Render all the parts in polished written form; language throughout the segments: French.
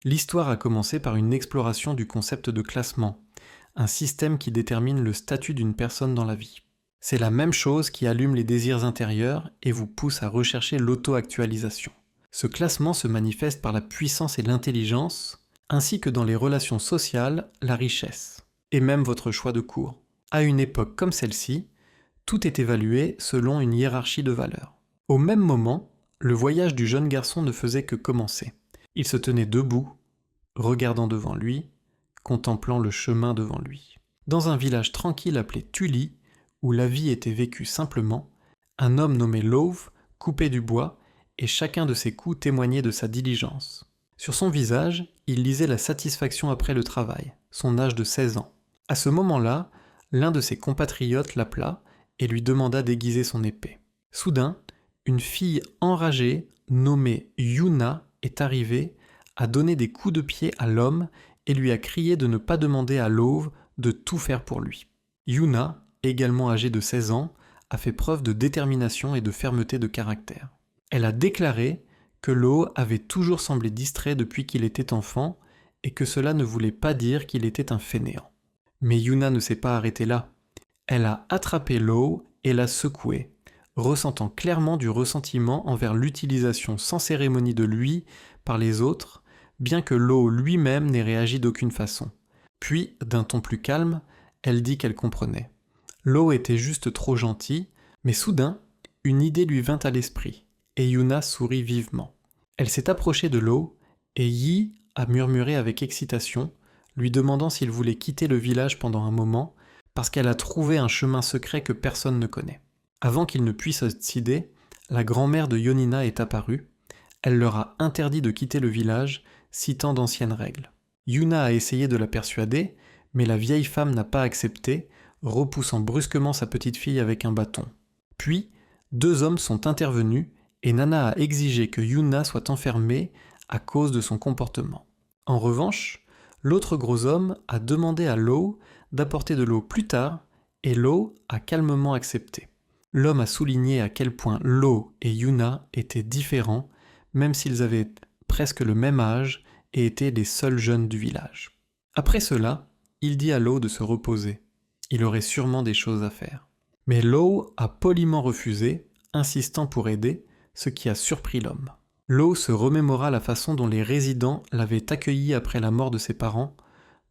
L'histoire a commencé par une exploration du concept de classement, un système qui détermine le statut d'une personne dans la vie. C'est la même chose qui allume les désirs intérieurs et vous pousse à rechercher l'auto-actualisation. Ce classement se manifeste par la puissance et l'intelligence, ainsi que dans les relations sociales, la richesse, et même votre choix de cours. À une époque comme celle-ci, tout est évalué selon une hiérarchie de valeurs. Au même moment, le voyage du jeune garçon ne faisait que commencer. Il se tenait debout, regardant devant lui, contemplant le chemin devant lui. Dans un village tranquille appelé Tully, où la vie était vécue simplement, un homme nommé Love coupait du bois et chacun de ses coups témoignait de sa diligence. Sur son visage, il lisait la satisfaction après le travail, son âge de 16 ans. À ce moment-là, l'un de ses compatriotes l'appela et lui demanda d'aiguiser son épée. Soudain, une fille enragée, nommée Yuna, est arrivée, a donné des coups de pied à l'homme et lui a crié de ne pas demander à Love de tout faire pour lui. Yuna, également âgée de 16 ans, a fait preuve de détermination et de fermeté de caractère. Elle a déclaré que Lo avait toujours semblé distrait depuis qu'il était enfant et que cela ne voulait pas dire qu'il était un fainéant. Mais Yuna ne s'est pas arrêtée là. Elle a attrapé Lo et l'a secoué, ressentant clairement du ressentiment envers l'utilisation sans cérémonie de lui par les autres, bien que Lo lui-même n'ait réagi d'aucune façon. Puis, d'un ton plus calme, elle dit qu'elle comprenait. Lo était juste trop gentil, mais soudain, une idée lui vint à l'esprit, et Yuna sourit vivement. Elle s'est approchée de Lo, et Yi a murmuré avec excitation, lui demandant s'il voulait quitter le village pendant un moment, parce qu'elle a trouvé un chemin secret que personne ne connaît. Avant qu'il ne puisse se décider, la grand-mère de Yonina est apparue. Elle leur a interdit de quitter le village, citant d'anciennes règles. Yuna a essayé de la persuader, mais la vieille femme n'a pas accepté, repoussant brusquement sa petite fille avec un bâton. Puis, 2 hommes sont intervenus et Nana a exigé que Yuna soit enfermée à cause de son comportement. En revanche, l'autre gros homme a demandé à Lo d'apporter de l'eau plus tard et Lo a calmement accepté. L'homme a souligné à quel point Lo et Yuna étaient différents, même s'ils avaient presque le même âge et étaient les seuls jeunes du village. Après cela, il dit à Lo de se reposer. Il aurait sûrement des choses à faire. Mais Lo a poliment refusé, insistant pour aider, ce qui a surpris l'homme. Lo se remémora la façon dont les résidents l'avaient accueilli après la mort de ses parents,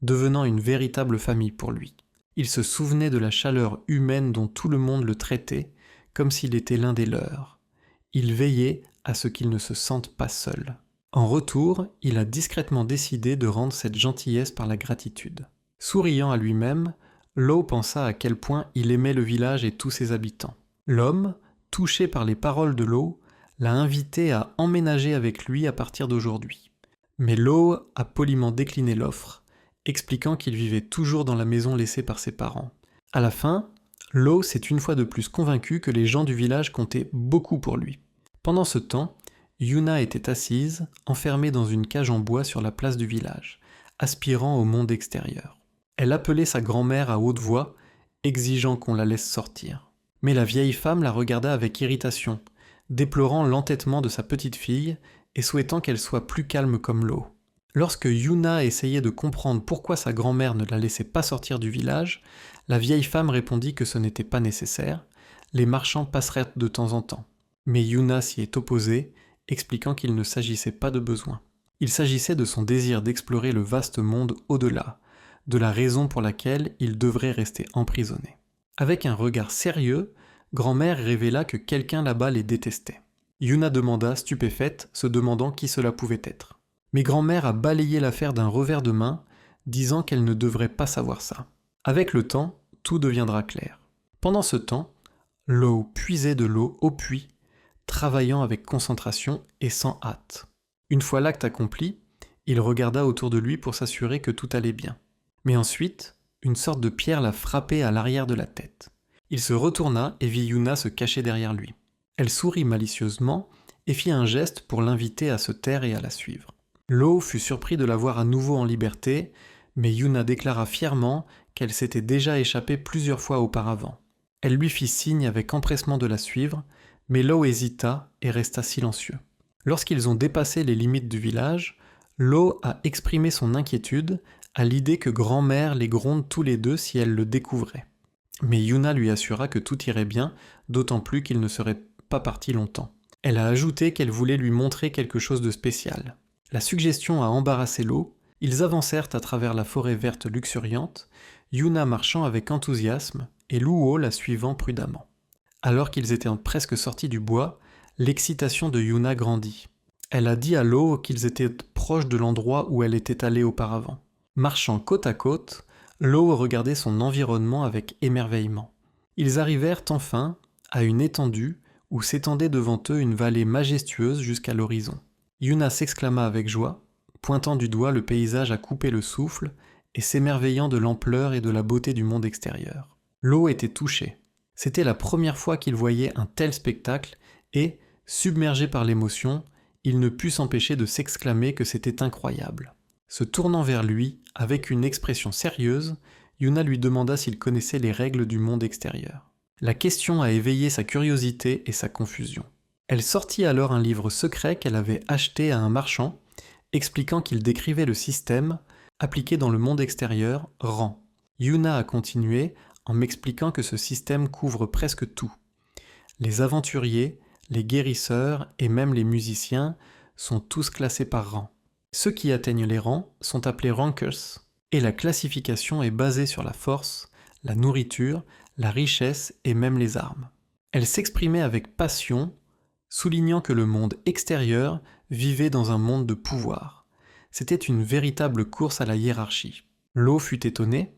devenant une véritable famille pour lui. Il se souvenait de la chaleur humaine dont tout le monde le traitait, comme s'il était l'un des leurs. Il veillait à ce qu'il ne se sente pas seul. En retour, il a discrètement décidé de rendre cette gentillesse par la gratitude. Souriant à lui-même, Lo pensa à quel point il aimait le village et tous ses habitants. L'homme, touché par les paroles de Lo, l'a invité à emménager avec lui à partir d'aujourd'hui. Mais Lo a poliment décliné l'offre, expliquant qu'il vivait toujours dans la maison laissée par ses parents. À la fin, Lo s'est une fois de plus convaincu que les gens du village comptaient beaucoup pour lui. Pendant ce temps, Yuna était assise, enfermée dans une cage en bois sur la place du village, aspirant au monde extérieur. Elle appelait sa grand-mère à haute voix, exigeant qu'on la laisse sortir. Mais la vieille femme la regarda avec irritation, déplorant l'entêtement de sa petite fille et souhaitant qu'elle soit plus calme comme l'eau. Lorsque Yuna essayait de comprendre pourquoi sa grand-mère ne la laissait pas sortir du village, la vieille femme répondit que ce n'était pas nécessaire, les marchands passeraient de temps en temps. Mais Yuna s'y est opposée, expliquant qu'il ne s'agissait pas de besoin. Il s'agissait de son désir d'explorer le vaste monde au-delà, de la raison pour laquelle il devrait rester emprisonné. Avec un regard sérieux, grand-mère révéla que quelqu'un là-bas les détestait. Yuna demanda, stupéfaite, se demandant qui cela pouvait être. Mais grand-mère a balayé l'affaire d'un revers de main, disant qu'elle ne devrait pas savoir ça. Avec le temps, tout deviendra clair. Pendant ce temps, Lo puisait de l'eau au puits, travaillant avec concentration et sans hâte. Une fois l'acte accompli, il regarda autour de lui pour s'assurer que tout allait bien. Mais ensuite, une sorte de pierre l'a frappé à l'arrière de la tête. Il se retourna et vit Yuna se cacher derrière lui. Elle sourit malicieusement et fit un geste pour l'inviter à se taire et à la suivre. Lo fut surpris de la voir à nouveau en liberté, mais Yuna déclara fièrement qu'elle s'était déjà échappée plusieurs fois auparavant. Elle lui fit signe avec empressement de la suivre, mais Lo hésita et resta silencieux. Lorsqu'ils ont dépassé les limites du village, Lo a exprimé son inquiétude à l'idée que grand-mère les gronde tous les deux si elle le découvrait. Mais Yuna lui assura que tout irait bien, d'autant plus qu'il ne serait pas parti longtemps. Elle a ajouté qu'elle voulait lui montrer quelque chose de spécial. La suggestion a embarrassé Lo, ils avancèrent à travers la forêt verte luxuriante, Yuna marchant avec enthousiasme et Luo la suivant prudemment. Alors qu'ils étaient presque sortis du bois, l'excitation de Yuna grandit. Elle a dit à Lo qu'ils étaient proches de l'endroit où elle était allée auparavant. Marchant côte à côte, Lo regardait son environnement avec émerveillement. Ils arrivèrent enfin à une étendue où s'étendait devant eux une vallée majestueuse jusqu'à l'horizon. Yuna s'exclama avec joie, pointant du doigt le paysage à couper le souffle et s'émerveillant de l'ampleur et de la beauté du monde extérieur. Lo était touché. C'était la première fois qu'il voyait un tel spectacle et, submergé par l'émotion, il ne put s'empêcher de s'exclamer que c'était incroyable. Se tournant vers lui, avec une expression sérieuse, Yuna lui demanda s'il connaissait les règles du monde extérieur. La question a éveillé sa curiosité et sa confusion. Elle sortit alors un livre secret qu'elle avait acheté à un marchand, expliquant qu'il décrivait le système, appliqué dans le monde extérieur, rang. Yuna a continué en m'expliquant que ce système couvre presque tout. Les aventuriers, les guérisseurs et même les musiciens sont tous classés par rang. Ceux qui atteignent les rangs sont appelés rankers, et la classification est basée sur la force, la nourriture, la richesse et même les armes. Elle s'exprimait avec passion, soulignant que le monde extérieur vivait dans un monde de pouvoir. C'était une véritable course à la hiérarchie. Lo fut étonné,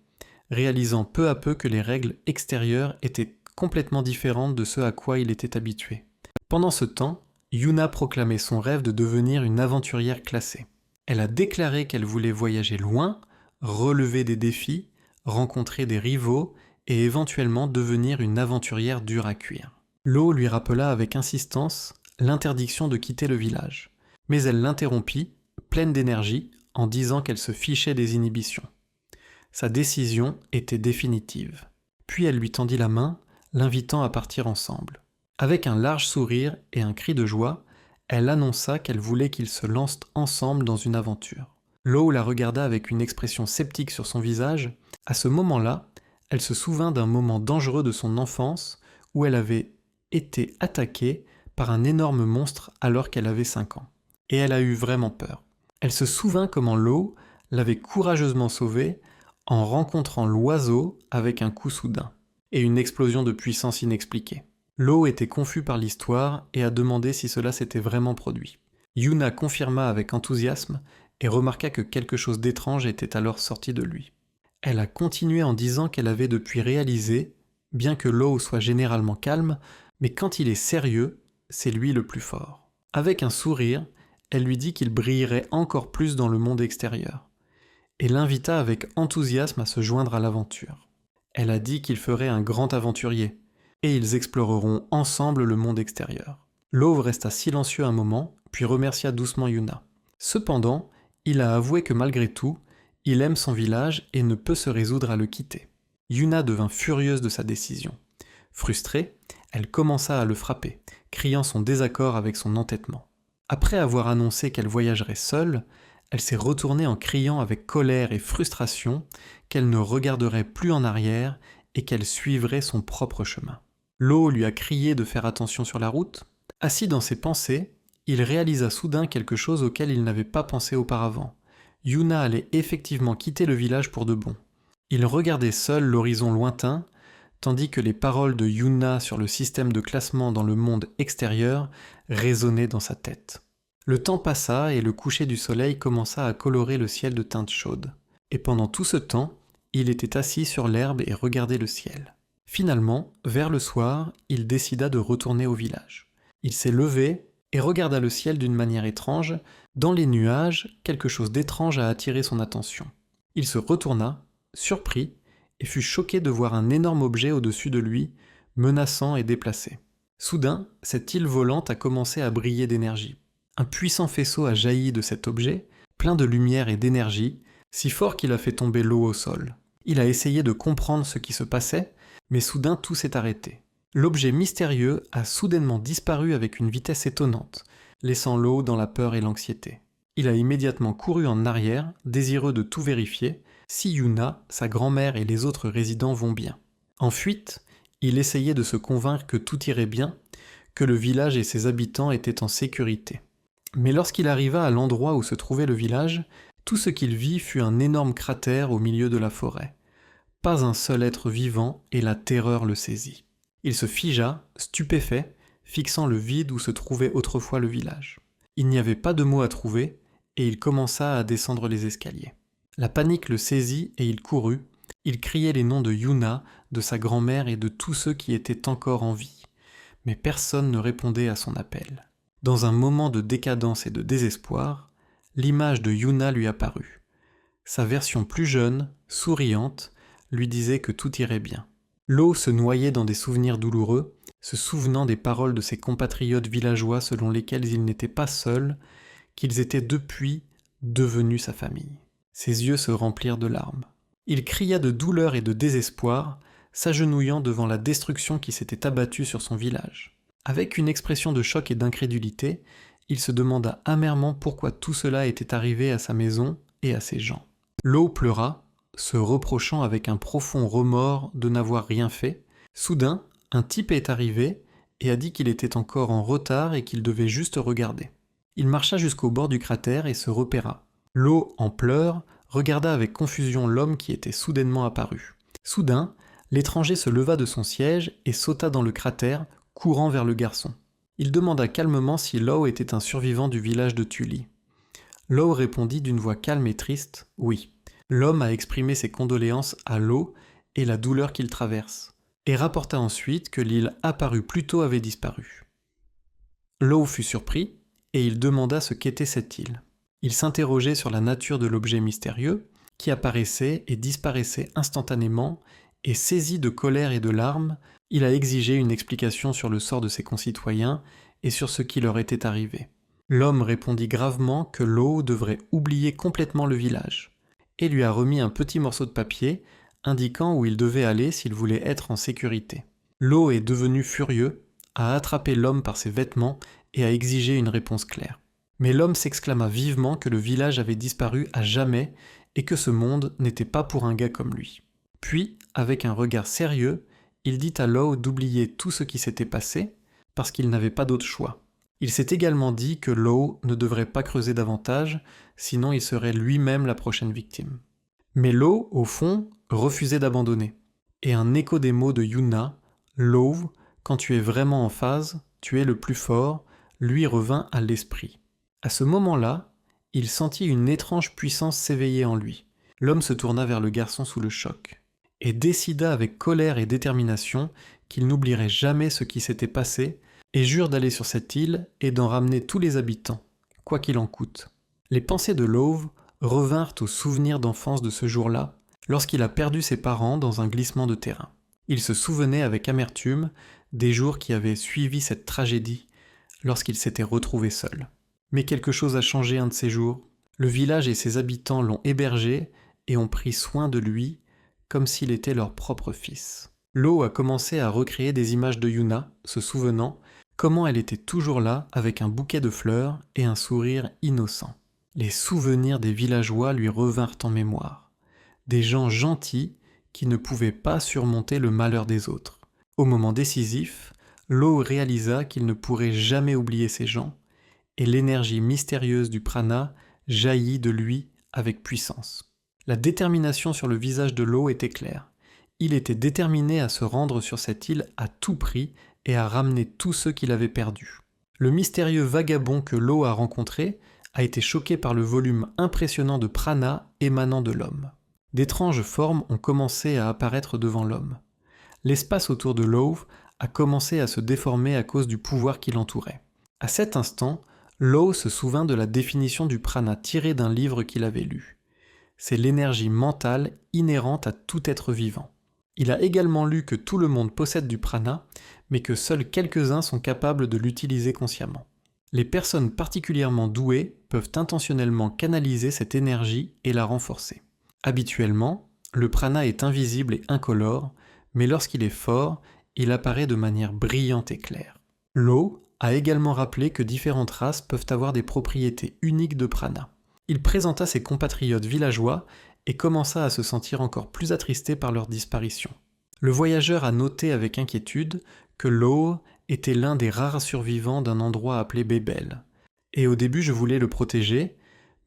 réalisant peu à peu que les règles extérieures étaient complètement différentes de ce à quoi il était habitué. Pendant ce temps, Yuna proclamait son rêve de devenir une aventurière classée. Elle a déclaré qu'elle voulait voyager loin, relever des défis, rencontrer des rivaux et éventuellement devenir une aventurière dure à cuire. Lo lui rappela avec insistance l'interdiction de quitter le village, mais elle l'interrompit, pleine d'énergie, en disant qu'elle se fichait des inhibitions. Sa décision était définitive. Puis elle lui tendit la main, l'invitant à partir ensemble. Avec un large sourire et un cri de joie, elle annonça qu'elle voulait qu'ils se lancent ensemble dans une aventure. Lo la regarda avec une expression sceptique sur son visage. À ce moment-là, elle se souvint d'un moment dangereux de son enfance où elle avait été attaquée par un énorme monstre alors qu'elle avait 5 ans. Et elle a eu vraiment peur. Elle se souvint comment Lo l'avait courageusement sauvée en rencontrant l'oiseau avec un coup soudain et une explosion de puissance inexpliquée. Lo était confus par l'histoire et a demandé si cela s'était vraiment produit. Yuna confirma avec enthousiasme et remarqua que quelque chose d'étrange était alors sorti de lui. Elle a continué en disant qu'elle avait depuis réalisé, bien que Lo soit généralement calme, mais quand il est sérieux, c'est lui le plus fort. Avec un sourire, elle lui dit qu'il brillerait encore plus dans le monde extérieur, et l'invita avec enthousiasme à se joindre à l'aventure. Elle a dit qu'il ferait un grand aventurier, et ils exploreront ensemble le monde extérieur. Lo resta silencieux un moment, puis remercia doucement Yuna. Cependant, il a avoué que malgré tout, il aime son village et ne peut se résoudre à le quitter. Yuna devint furieuse de sa décision. Frustrée, elle commença à le frapper, criant son désaccord avec son entêtement. Après avoir annoncé qu'elle voyagerait seule, elle s'est retournée en criant avec colère et frustration qu'elle ne regarderait plus en arrière et qu'elle suivrait son propre chemin. Lo lui a crié de faire attention sur la route. Assis dans ses pensées, il réalisa soudain quelque chose auquel il n'avait pas pensé auparavant. Yuna allait effectivement quitter le village pour de bon. Il regardait seul l'horizon lointain, tandis que les paroles de Yuna sur le système de classement dans le monde extérieur résonnaient dans sa tête. Le temps passa et le coucher du soleil commença à colorer le ciel de teintes chaudes. Et pendant tout ce temps, il était assis sur l'herbe et regardait le ciel. Finalement, vers le soir, il décida de retourner au village. Il s'est levé et regarda le ciel d'une manière étrange. Dans les nuages, quelque chose d'étrange a attiré son attention. Il se retourna, surpris, et fut choqué de voir un énorme objet au-dessus de lui, menaçant et déplacé. Soudain, cette île volante a commencé à briller d'énergie. Un puissant faisceau a jailli de cet objet, plein de lumière et d'énergie, si fort qu'il a fait tomber l'eau au sol. Il a essayé de comprendre ce qui se passait, mais soudain tout s'est arrêté. L'objet mystérieux a soudainement disparu avec une vitesse étonnante, laissant l'eau dans la peur et l'anxiété. Il a immédiatement couru en arrière, désireux de tout vérifier, si Yuna, sa grand-mère et les autres résidents vont bien. En fuite, il essayait de se convaincre que tout irait bien, que le village et ses habitants étaient en sécurité. Mais lorsqu'il arriva à l'endroit où se trouvait le village, tout ce qu'il vit fut un énorme cratère au milieu de la forêt. Pas un seul être vivant et la terreur le saisit. Il se figea, stupéfait, fixant le vide où se trouvait autrefois le village. Il n'y avait pas de mots à trouver, et il commença à descendre les escaliers. La panique le saisit et il courut. Il criait les noms de Yuna, de sa grand-mère et de tous ceux qui étaient encore en vie. Mais personne ne répondait à son appel. Dans un moment de décadence et de désespoir, l'image de Yuna lui apparut. Sa version plus jeune, souriante, lui disait que tout irait bien. Lo se noyait dans des souvenirs douloureux, se souvenant des paroles de ses compatriotes villageois selon lesquels il n'était pas seul, qu'ils étaient depuis devenus sa famille. Ses yeux se remplirent de larmes. Il cria de douleur et de désespoir, s'agenouillant devant la destruction qui s'était abattue sur son village. Avec une expression de choc et d'incrédulité, il se demanda amèrement pourquoi tout cela était arrivé à sa maison et à ses gens. Lo pleura, se reprochant avec un profond remords de n'avoir rien fait. Soudain, un type est arrivé et a dit qu'il était encore en retard et qu'il devait juste regarder. Il marcha jusqu'au bord du cratère et se repéra. Lo, en pleurs, regarda avec confusion l'homme qui était soudainement apparu. Soudain, l'étranger se leva de son siège et sauta dans le cratère, courant vers le garçon. Il demanda calmement si Lo était un survivant du village de Tully. Lo répondit d'une voix calme et triste « Oui ». L'homme a exprimé ses condoléances à Lo et la douleur qu'il traverse, et rapporta ensuite que l'île apparue plus tôt avait disparu. Lo fut surpris, et il demanda ce qu'était cette île. Il s'interrogeait sur la nature de l'objet mystérieux, qui apparaissait et disparaissait instantanément, et saisi de colère et de larmes, il a exigé une explication sur le sort de ses concitoyens et sur ce qui leur était arrivé. L'homme répondit gravement que Lo devrait oublier complètement le village, et lui a remis un petit morceau de papier indiquant où il devait aller s'il voulait être en sécurité. Lo est devenu furieux, a attrapé l'homme par ses vêtements et a exigé une réponse claire. Mais l'homme s'exclama vivement que le village avait disparu à jamais et que ce monde n'était pas pour un gars comme lui. Puis, avec un regard sérieux, il dit à Lo d'oublier tout ce qui s'était passé parce qu'il n'avait pas d'autre choix. Il s'est également dit que Lo ne devrait pas creuser davantage, sinon il serait lui-même la prochaine victime. Mais Lo, au fond, refusait d'abandonner. Et un écho des mots de Yuna, Lo, quand tu es vraiment en phase, tu es le plus fort, lui revint à l'esprit. À ce moment-là, il sentit une étrange puissance s'éveiller en lui. L'homme se tourna vers le garçon sous le choc, et décida avec colère et détermination qu'il n'oublierait jamais ce qui s'était passé, et jure d'aller sur cette île et d'en ramener tous les habitants, quoi qu'il en coûte. Les pensées de Lo revinrent au souvenir d'enfance de ce jour-là, lorsqu'il a perdu ses parents dans un glissement de terrain. Il se souvenait avec amertume des jours qui avaient suivi cette tragédie, lorsqu'il s'était retrouvé seul. Mais quelque chose a changé un de ces jours. Le village et ses habitants l'ont hébergé et ont pris soin de lui comme s'il était leur propre fils. Lo a commencé à recréer des images de Yuna, se souvenant comment elle était toujours là avec un bouquet de fleurs et un sourire innocent. Les souvenirs des villageois lui revinrent en mémoire. Des gens gentils qui ne pouvaient pas surmonter le malheur des autres. Au moment décisif, Lo réalisa qu'il ne pourrait jamais oublier ces gens, et l'énergie mystérieuse du prana jaillit de lui avec puissance. La détermination sur le visage de Lo était claire. Il était déterminé à se rendre sur cette île à tout prix et à ramener tous ceux qu'il avait perdus. Le mystérieux vagabond que Lo a rencontré a été choqué par le volume impressionnant de prana émanant de l'homme. D'étranges formes ont commencé à apparaître devant l'homme. L'espace autour de Lo a commencé à se déformer à cause du pouvoir qui l'entourait. À cet instant, Lo se souvint de la définition du prana tirée d'un livre qu'il avait lu. C'est l'énergie mentale inhérente à tout être vivant. Il a également lu que tout le monde possède du prana, mais que seuls quelques-uns sont capables de l'utiliser consciemment. Les personnes particulièrement douées peuvent intentionnellement canaliser cette énergie et la renforcer. Habituellement, le prana est invisible et incolore, mais lorsqu'il est fort, il apparaît de manière brillante et claire. Lo a également rappelé que différentes races peuvent avoir des propriétés uniques de prana. Il présenta ses compatriotes villageois et commença à se sentir encore plus attristé par leur disparition. Le voyageur a noté avec inquiétude que Lo était l'un des rares survivants d'un endroit appelé Bébel. Et au début je voulais le protéger,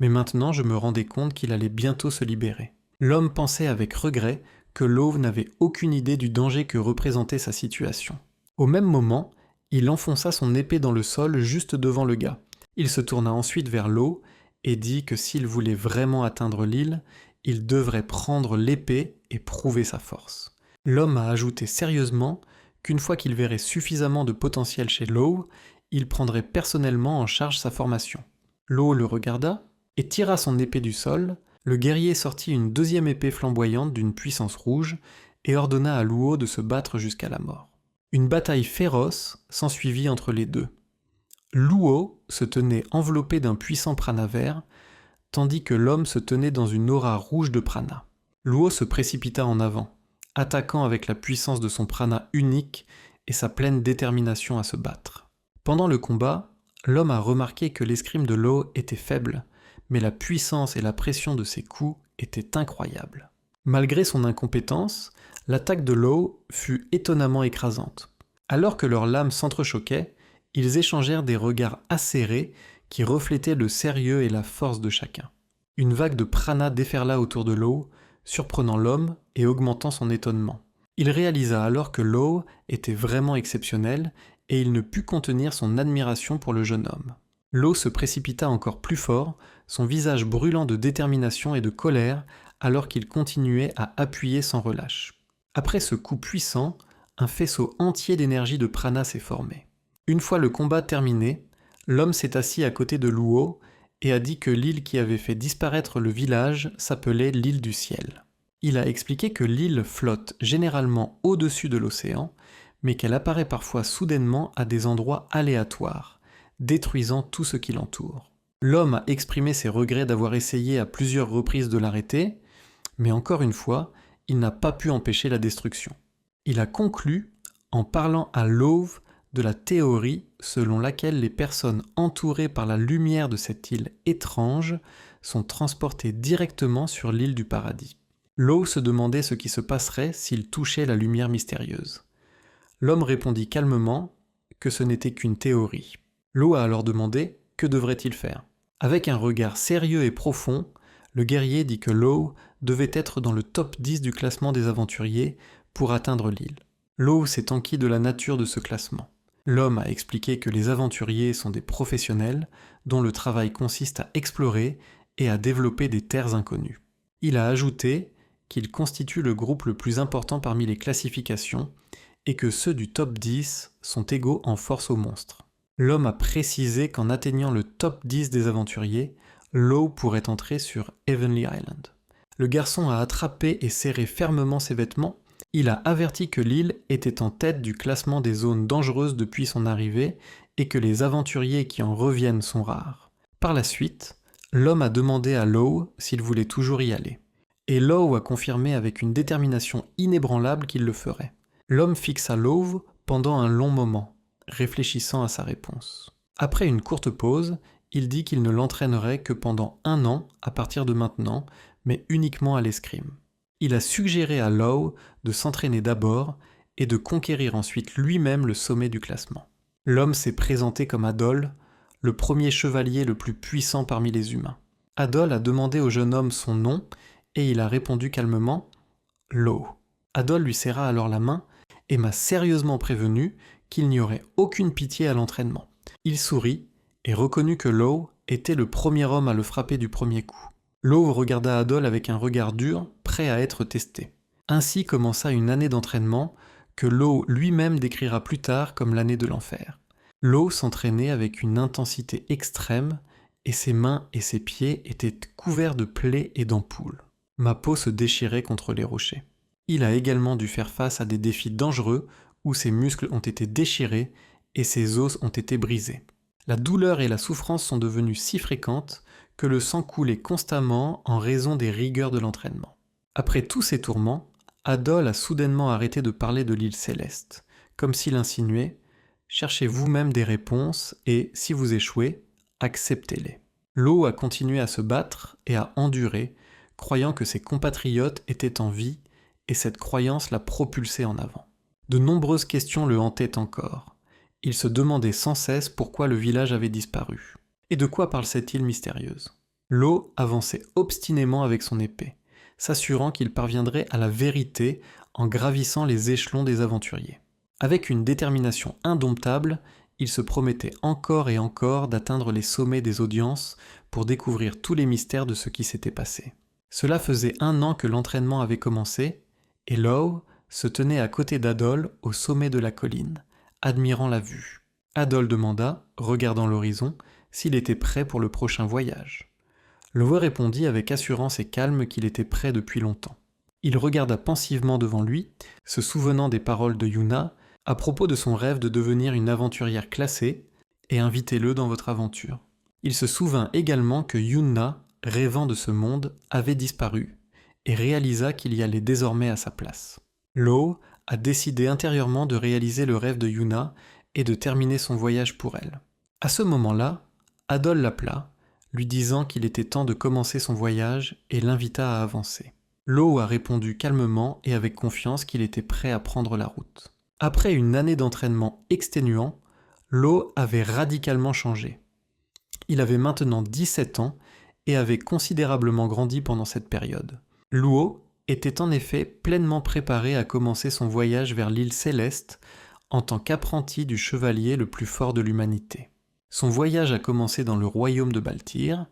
mais maintenant je me rendais compte qu'il allait bientôt se libérer. L'homme pensait avec regret que Lo n'avait aucune idée du danger que représentait sa situation. Au même moment, il enfonça son épée dans le sol juste devant le gars. Il se tourna ensuite vers Lo et dit que s'il voulait vraiment atteindre l'île, il devrait prendre l'épée et prouver sa force. L'homme a ajouté sérieusement qu'une fois qu'il verrait suffisamment de potentiel chez Lo, il prendrait personnellement en charge sa formation. Lo le regarda et tira son épée du sol. Le guerrier sortit une deuxième épée flamboyante d'une puissance rouge et ordonna à Luo de se battre jusqu'à la mort. Une bataille féroce s'ensuivit entre les deux. Luo se tenait enveloppé d'un puissant prana vert, tandis que l'homme se tenait dans une aura rouge de prana. Luo se précipita en avant, attaquant avec la puissance de son prana unique et sa pleine détermination à se battre. Pendant le combat, l'homme a remarqué que l'escrime de Lo était faible, mais la puissance et la pression de ses coups étaient incroyables. Malgré son incompétence, l'attaque de Lo fut étonnamment écrasante. Alors que leurs lames s'entrechoquaient, ils échangèrent des regards acérés qui reflétaient le sérieux et la force de chacun. Une vague de prana déferla autour de Lo, surprenant l'homme et augmentant son étonnement. Il réalisa alors que Lo était vraiment exceptionnel et il ne put contenir son admiration pour le jeune homme. Lo se précipita encore plus fort, son visage brûlant de détermination et de colère alors qu'il continuait à appuyer sans relâche. Après ce coup puissant, un faisceau entier d'énergie de prana s'est formé. Une fois le combat terminé, l'homme s'est assis à côté de Luo et a dit que l'île qui avait fait disparaître le village s'appelait l'île du ciel. Il a expliqué que l'île flotte généralement au-dessus de l'océan, mais qu'elle apparaît parfois soudainement à des endroits aléatoires, détruisant tout ce qui l'entoure. L'homme a exprimé ses regrets d'avoir essayé à plusieurs reprises de l'arrêter, mais encore une fois, il n'a pas pu empêcher la destruction. Il a conclu en parlant à Love de la théorie selon laquelle les personnes entourées par la lumière de cette île étrange sont transportées directement sur l'île du paradis. Lo se demandait ce qui se passerait s'il touchait la lumière mystérieuse. L'homme répondit calmement que ce n'était qu'une théorie. Lo a alors demandé que devrait-il faire. Avec un regard sérieux et profond, le guerrier dit que Lo devait être dans le top 10 du classement des aventuriers pour atteindre l'île. Lo s'est enquis de la nature de ce classement. L'homme a expliqué que les aventuriers sont des professionnels dont le travail consiste à explorer et à développer des terres inconnues. Il a ajouté qu'ils constituent le groupe le plus important parmi les classifications et que ceux du top 10 sont égaux en force aux monstres. L'homme a précisé qu'en atteignant le top 10 des aventuriers, Lo pourrait entrer sur Heavenly Island. Le garçon a attrapé et serré fermement ses vêtements. Il a averti que l'île était en tête du classement des zones dangereuses depuis son arrivée et que les aventuriers qui en reviennent sont rares. Par la suite, l'homme a demandé à Lo s'il voulait toujours y aller. Et Lo a confirmé avec une détermination inébranlable qu'il le ferait. L'homme fixa Lo pendant un long moment, réfléchissant à sa réponse. Après une courte pause, il dit qu'il ne l'entraînerait que pendant 1 an à partir de maintenant, mais uniquement à l'escrime. Il a suggéré à Lo de s'entraîner d'abord et de conquérir ensuite lui-même le sommet du classement. L'homme s'est présenté comme Adol, le premier chevalier le plus puissant parmi les humains. Adol a demandé au jeune homme son nom et il a répondu calmement « Lo ». Adol lui serra alors la main et m'a sérieusement prévenu qu'il n'y aurait aucune pitié à l'entraînement. Il sourit et reconnut que Lo était le premier homme à le frapper du premier coup. Lo regarda Adol avec un regard dur, prêt à être testé. Ainsi commença une année d'entraînement que Lo lui-même décrira plus tard comme l'année de l'enfer. Lo s'entraînait avec une intensité extrême et ses mains et ses pieds étaient couverts de plaies et d'ampoules. Ma peau se déchirait contre les rochers. Il a également dû faire face à des défis dangereux où ses muscles ont été déchirés et ses os ont été brisés. La douleur et la souffrance sont devenues si fréquentes que le sang coulait constamment en raison des rigueurs de l'entraînement. Après tous ces tourments, Adol a soudainement arrêté de parler de l'île céleste, comme s'il insinuait « cherchez vous-même des réponses et, si vous échouez, acceptez-les. Lo a continué à se battre et à endurer, croyant que ses compatriotes étaient en vie, et cette croyance l'a propulsé en avant. De nombreuses questions le hantaient encore. Il se demandait sans cesse pourquoi le village avait disparu. Et de quoi parle-t-il mystérieuse? Lo avançait obstinément avec son épée, s'assurant qu'il parviendrait à la vérité en gravissant les échelons des aventuriers. Avec une détermination indomptable, il se promettait encore et encore d'atteindre les sommets des audiences pour découvrir tous les mystères de ce qui s'était passé. Cela faisait 1 an que l'entraînement avait commencé, et Lo se tenait à côté d'Adol au sommet de la colline, admirant la vue. Adol demanda, regardant l'horizon, s'il était prêt pour le prochain voyage. Lo répondit avec assurance et calme qu'il était prêt depuis longtemps. Il regarda pensivement devant lui, se souvenant des paroles de Yuna à propos de son rêve de devenir une aventurière classée, et invitez-le dans votre aventure. Il se souvint également que Yuna, rêvant de ce monde, avait disparu, et réalisa qu'il y allait désormais à sa place. Lo a décidé intérieurement de réaliser le rêve de Yuna et de terminer son voyage pour elle. À ce moment-là, Adol l'appela, lui disant qu'il était temps de commencer son voyage et l'invita à avancer. Lo a répondu calmement et avec confiance qu'il était prêt à prendre la route. Après une année d'entraînement exténuant, Lo avait radicalement changé. Il avait maintenant 17 ans et avait considérablement grandi pendant cette période. Luo était en effet pleinement préparé à commencer son voyage vers l'île Céleste en tant qu'apprenti du chevalier le plus fort de l'humanité. Son voyage a commencé dans le royaume de Baltyr,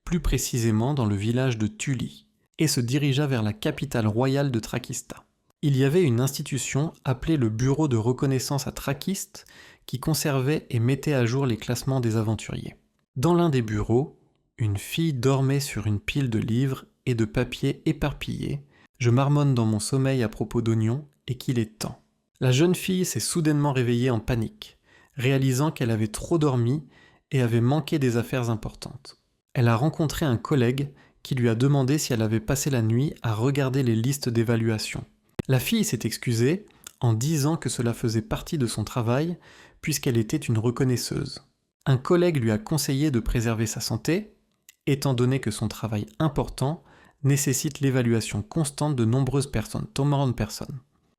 plus précisément dans le village de Tully, et se dirigea vers la capitale royale de Trakista. Il y avait une institution appelée le Bureau de reconnaissance à Trakist qui conservait et mettait à jour les classements des aventuriers. Dans l'un des bureaux, une fille dormait sur une pile de livres et de papiers éparpillés. Je marmonne dans mon sommeil à propos d'oignons et qu'il est temps. La jeune fille s'est soudainement réveillée en panique, réalisant qu'elle avait trop dormi et avait manqué des affaires importantes. Elle a rencontré un collègue qui lui a demandé si elle avait passé la nuit à regarder les listes d'évaluation. La fille s'est excusée en disant que cela faisait partie de son travail puisqu'elle était une reconnaisseuse. Un collègue lui a conseillé de préserver sa santé, étant donné que son travail important nécessite l'évaluation constante de nombreuses personnes, de personnes.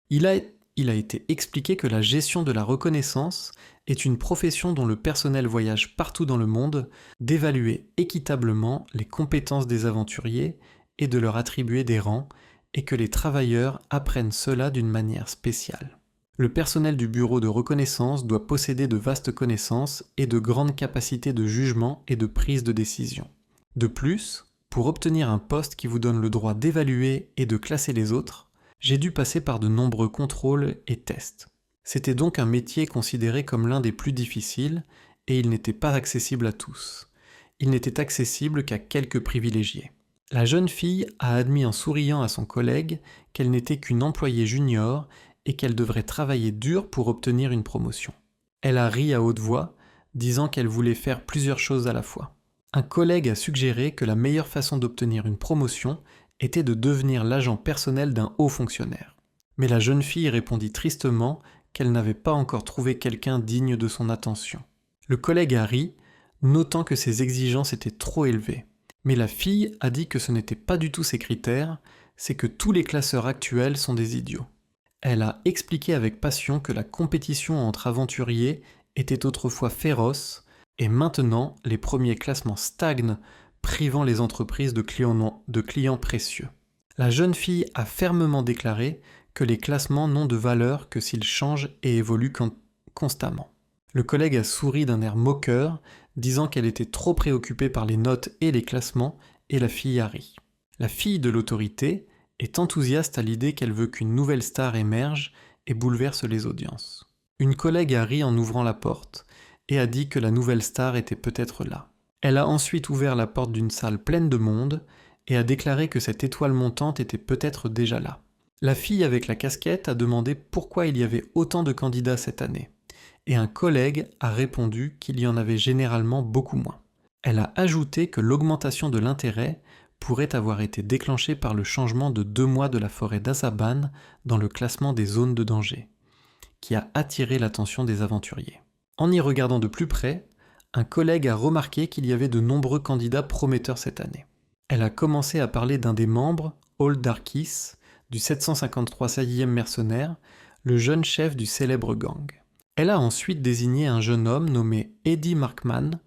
Il a été expliqué que la gestion de la reconnaissance est une profession dont le personnel voyage partout dans le monde, d'évaluer équitablement les compétences des aventuriers et de leur attribuer des rangs, et que les travailleurs apprennent cela d'une manière spéciale. Le personnel du bureau de reconnaissance doit posséder de vastes connaissances et de grandes capacités de jugement et de prise de décision. De plus, pour obtenir un poste qui vous donne le droit d'évaluer et de classer les autres, j'ai dû passer par de nombreux contrôles et tests. C'était donc un métier considéré comme l'un des plus difficiles et il n'était pas accessible à tous. Il n'était accessible qu'à quelques privilégiés. La jeune fille a admis en souriant à son collègue qu'elle n'était qu'une employée junior et qu'elle devrait travailler dur pour obtenir une promotion. Elle a ri à haute voix, disant qu'elle voulait faire plusieurs choses à la fois. Un collègue a suggéré que la meilleure façon d'obtenir une promotion était de devenir l'agent personnel d'un haut fonctionnaire. Mais la jeune fille répondit tristement qu'elle n'avait pas encore trouvé quelqu'un digne de son attention. Le collègue a ri, notant que ses exigences étaient trop élevées. Mais la fille a dit que ce n'était pas du tout ses critères, c'est que tous les classeurs actuels sont des idiots. Elle a expliqué avec passion que la compétition entre aventuriers était autrefois féroce, et maintenant les premiers classements stagnent, privant les entreprises de clients précieux. La jeune fille a fermement déclaré que les classements n'ont de valeur que s'ils changent et évoluent constamment. Le collègue a souri d'un air moqueur, disant qu'elle était trop préoccupée par les notes et les classements, et la fille a ri. La fille de l'autorité est enthousiaste à l'idée qu'elle veut qu'une nouvelle star émerge et bouleverse les audiences. Une collègue a ri en ouvrant la porte, et a dit que la nouvelle star était peut-être là. Elle a ensuite ouvert la porte d'une salle pleine de monde, et a déclaré que cette étoile montante était peut-être déjà là. La fille avec la casquette a demandé pourquoi il y avait autant de candidats cette année. Et un collègue a répondu qu'il y en avait généralement beaucoup moins. Elle a ajouté que l'augmentation de l'intérêt pourrait avoir été déclenchée par le changement de 2 mois de la forêt d'Azaban dans le classement des zones de danger, qui a attiré l'attention des aventuriers. En y regardant de plus près, un collègue a remarqué qu'il y avait de nombreux candidats prometteurs cette année. Elle a commencé à parler d'un des membres, Hall Darkis, du 753e mercenaire, le jeune chef du célèbre gang. Elle a ensuite désigné un jeune homme nommé Eddie Markman,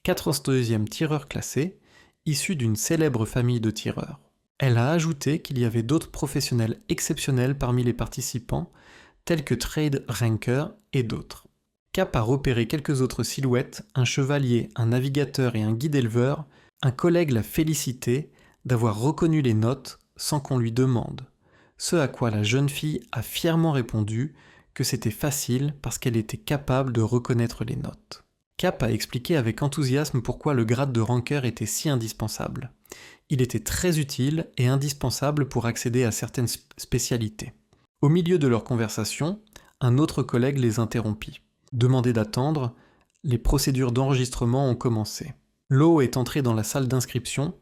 82e tireur classé, issu d'une célèbre famille de tireurs. Elle a ajouté qu'il y avait d'autres professionnels exceptionnels parmi les participants, tels que Trade Ranker et d'autres. Cap a repéré quelques autres silhouettes, un chevalier, un navigateur et un guide éleveur. Un collègue l'a félicité d'avoir reconnu les notes sans qu'on lui demande, ce à quoi la jeune fille a fièrement répondu que c'était facile parce qu'elle était capable de reconnaître les notes. Cap a expliqué avec enthousiasme pourquoi le grade de Ranker était si indispensable. Il était très utile et indispensable pour accéder à certaines spécialités. Au milieu de leur conversation, un autre collègue les interrompit. Demandé d'attendre, les procédures d'enregistrement ont commencé. Law est entré dans la salle d'inscription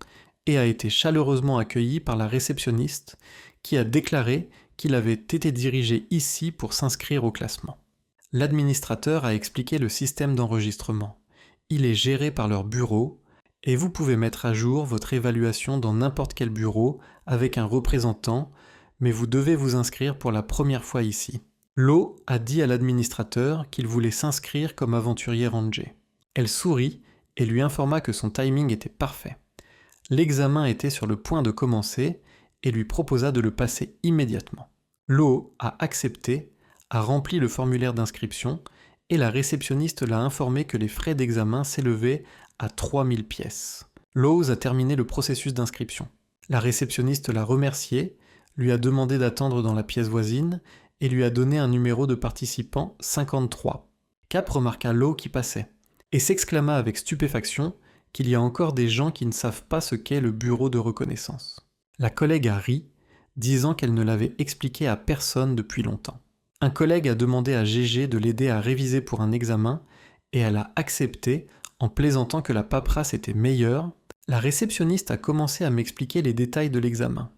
et a été chaleureusement accueilli par la réceptionniste qui a déclaré qu'il avait été dirigé ici pour s'inscrire au classement. L'administrateur a expliqué le système d'enregistrement. Il est géré par leur bureau et vous pouvez mettre à jour votre évaluation dans n'importe quel bureau avec un représentant, mais vous devez vous inscrire pour la première fois ici. Law a dit à l'administrateur qu'il voulait s'inscrire comme aventurier ranger. Elle sourit et lui informa que son timing était parfait. L'examen était sur le point de commencer et lui proposa de le passer immédiatement. Law a accepté, a rempli le formulaire d'inscription et la réceptionniste l'a informé que les frais d'examen s'élevaient à 3000 pièces. Law a terminé le processus d'inscription. La réceptionniste l'a remercié, lui a demandé d'attendre dans la pièce voisine et lui a donné un numéro de participant 53. Cap remarqua Law qui passait et s'exclama avec stupéfaction qu'il y a encore des gens qui ne savent pas ce qu'est le bureau de reconnaissance. La collègue a ri, disant qu'elle ne l'avait expliqué à personne depuis longtemps. Un collègue a demandé à Gégé de l'aider à réviser pour un examen et elle a accepté en plaisantant que la paperasse était meilleure. La réceptionniste a commencé à m'expliquer les détails de l'examen.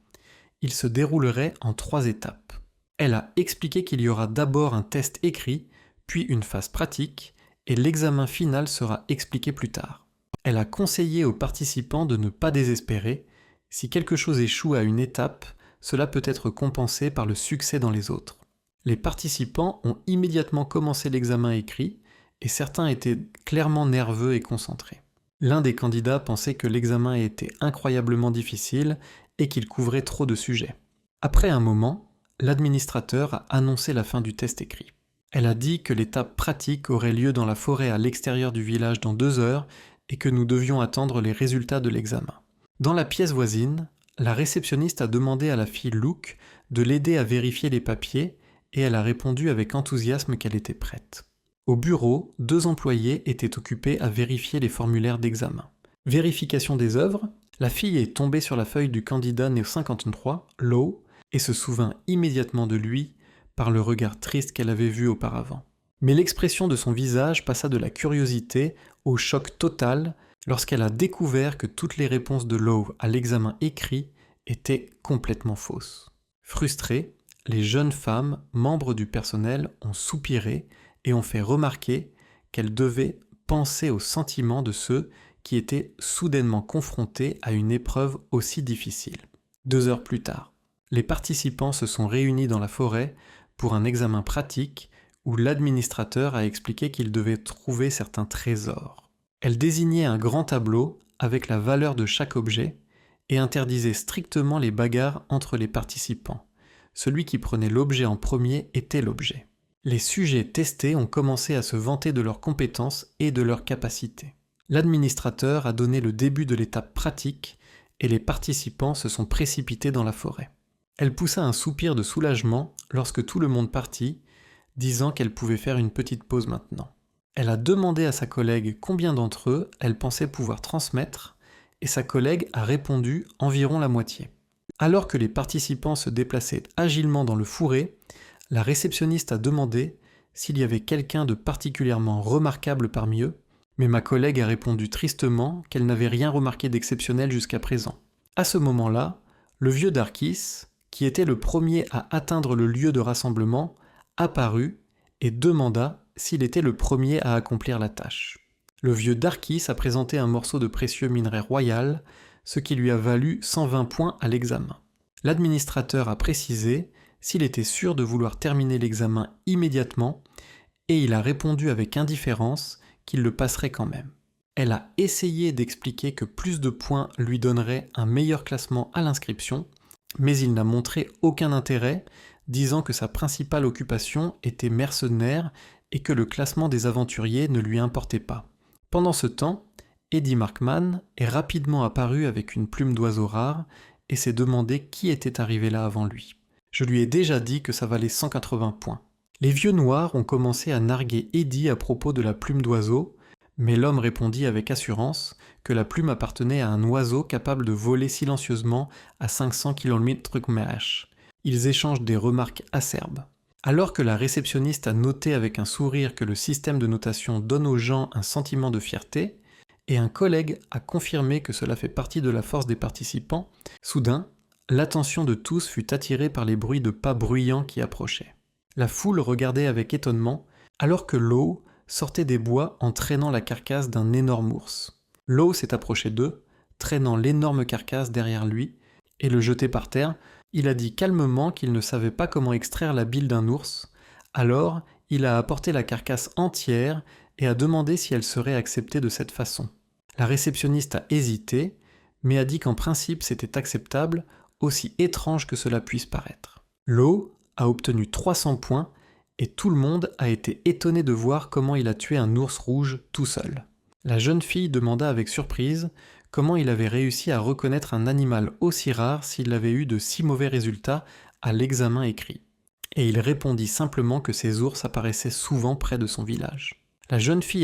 Il se déroulerait en 3 étapes. Elle a expliqué qu'il y aura d'abord un test écrit, puis une phase pratique, et l'examen final sera expliqué plus tard. Elle a conseillé aux participants de ne pas désespérer. Si quelque chose échoue à une étape, cela peut être compensé par le succès dans les autres. Les participants ont immédiatement commencé l'examen écrit, et certains étaient clairement nerveux et concentrés. L'un des candidats pensait que l'examen était incroyablement difficile et qu'il couvrait trop de sujets. Après un moment, l'administrateur a annoncé la fin du test écrit. Elle a dit que l'étape pratique aurait lieu dans la forêt à l'extérieur du village dans 2 heures et que nous devions attendre les résultats de l'examen. Dans la pièce voisine, la réceptionniste a demandé à la fille Luke de l'aider à vérifier les papiers et elle a répondu avec enthousiasme qu'elle était prête. Au bureau, 2 employés étaient occupés à vérifier les formulaires d'examen. Vérification des œuvres, la fille est tombée sur la feuille du candidat né 53, Law, et se souvint immédiatement de lui par le regard triste qu'elle avait vu auparavant. Mais l'expression de son visage passa de la curiosité au choc total lorsqu'elle a découvert que toutes les réponses de Law à l'examen écrit étaient complètement fausses. Frustrées, les jeunes femmes, membres du personnel, ont soupiré et ont fait remarquer qu'elles devaient penser aux sentiments de ceux qui étaient soudainement confrontés à une épreuve aussi difficile. 2 heures plus tard, les participants se sont réunis dans la forêt pour un examen pratique où l'administrateur a expliqué qu'il devait trouver certains trésors. Elle désignait un grand tableau avec la valeur de chaque objet et interdisait strictement les bagarres entre les participants. Celui qui prenait l'objet en premier était l'objet. Les sujets testés ont commencé à se vanter de leurs compétences et de leurs capacités. L'administrateur a donné le début de l'étape pratique et les participants se sont précipités dans la forêt. Elle poussa un soupir de soulagement lorsque tout le monde partit, disant qu'elle pouvait faire une petite pause maintenant. Elle a demandé à sa collègue combien d'entre eux elle pensait pouvoir transmettre, et sa collègue a répondu environ la moitié. Alors que les participants se déplaçaient agilement dans le fourré, la réceptionniste a demandé s'il y avait quelqu'un de particulièrement remarquable parmi eux, mais ma collègue a répondu tristement qu'elle n'avait rien remarqué d'exceptionnel jusqu'à présent. À ce moment-là, le vieux Darkis, qui était le premier à atteindre le lieu de rassemblement, apparut et demanda s'il était le premier à accomplir la tâche. Le vieux Darkis a présenté un morceau de précieux minerai royal, ce qui lui a valu 120 points à l'examen. L'administrateur a précisé s'il était sûr de vouloir terminer l'examen immédiatement, et il a répondu avec indifférence qu'il le passerait quand même. Elle a essayé d'expliquer que plus de points lui donnerait un meilleur classement à l'inscription, mais il n'a montré aucun intérêt, disant que sa principale occupation était mercenaire et que le classement des aventuriers ne lui importait pas. Pendant ce temps, Eddie Markman est rapidement apparu avec une plume d'oiseau rare et s'est demandé qui était arrivé là avant lui. Je lui ai déjà dit que ça valait 180 points. Les vieux noirs ont commencé à narguer Eddie à propos de la plume d'oiseau, mais l'homme répondit avec assurance que la plume appartenait à un oiseau capable de voler silencieusement à 500 km/h. Ils échangent des remarques acerbes. Alors que la réceptionniste a noté avec un sourire que le système de notation donne aux gens un sentiment de fierté, et un collègue a confirmé que cela fait partie de la force des participants, soudain, l'attention de tous fut attirée par les bruits de pas bruyants qui approchaient. La foule regardait avec étonnement, alors que Law sortait des bois en traînant la carcasse d'un énorme ours. Law s'est approché d'eux, traînant l'énorme carcasse derrière lui, et le jeté par terre. Il a dit calmement qu'il ne savait pas comment extraire la bile d'un ours, alors il a apporté la carcasse entière et a demandé si elle serait acceptée de cette façon. La réceptionniste a hésité, mais a dit qu'en principe c'était acceptable, aussi étrange que cela puisse paraître. Law a obtenu 300 points et tout le monde a été étonné de voir comment il a tué un ours rouge tout seul. La jeune fille demanda avec surprise comment il avait réussi à reconnaître un animal aussi rare s'il avait eu de si mauvais résultats à l'examen écrit. Et il répondit simplement que ces ours apparaissaient souvent près de son village. La jeune fille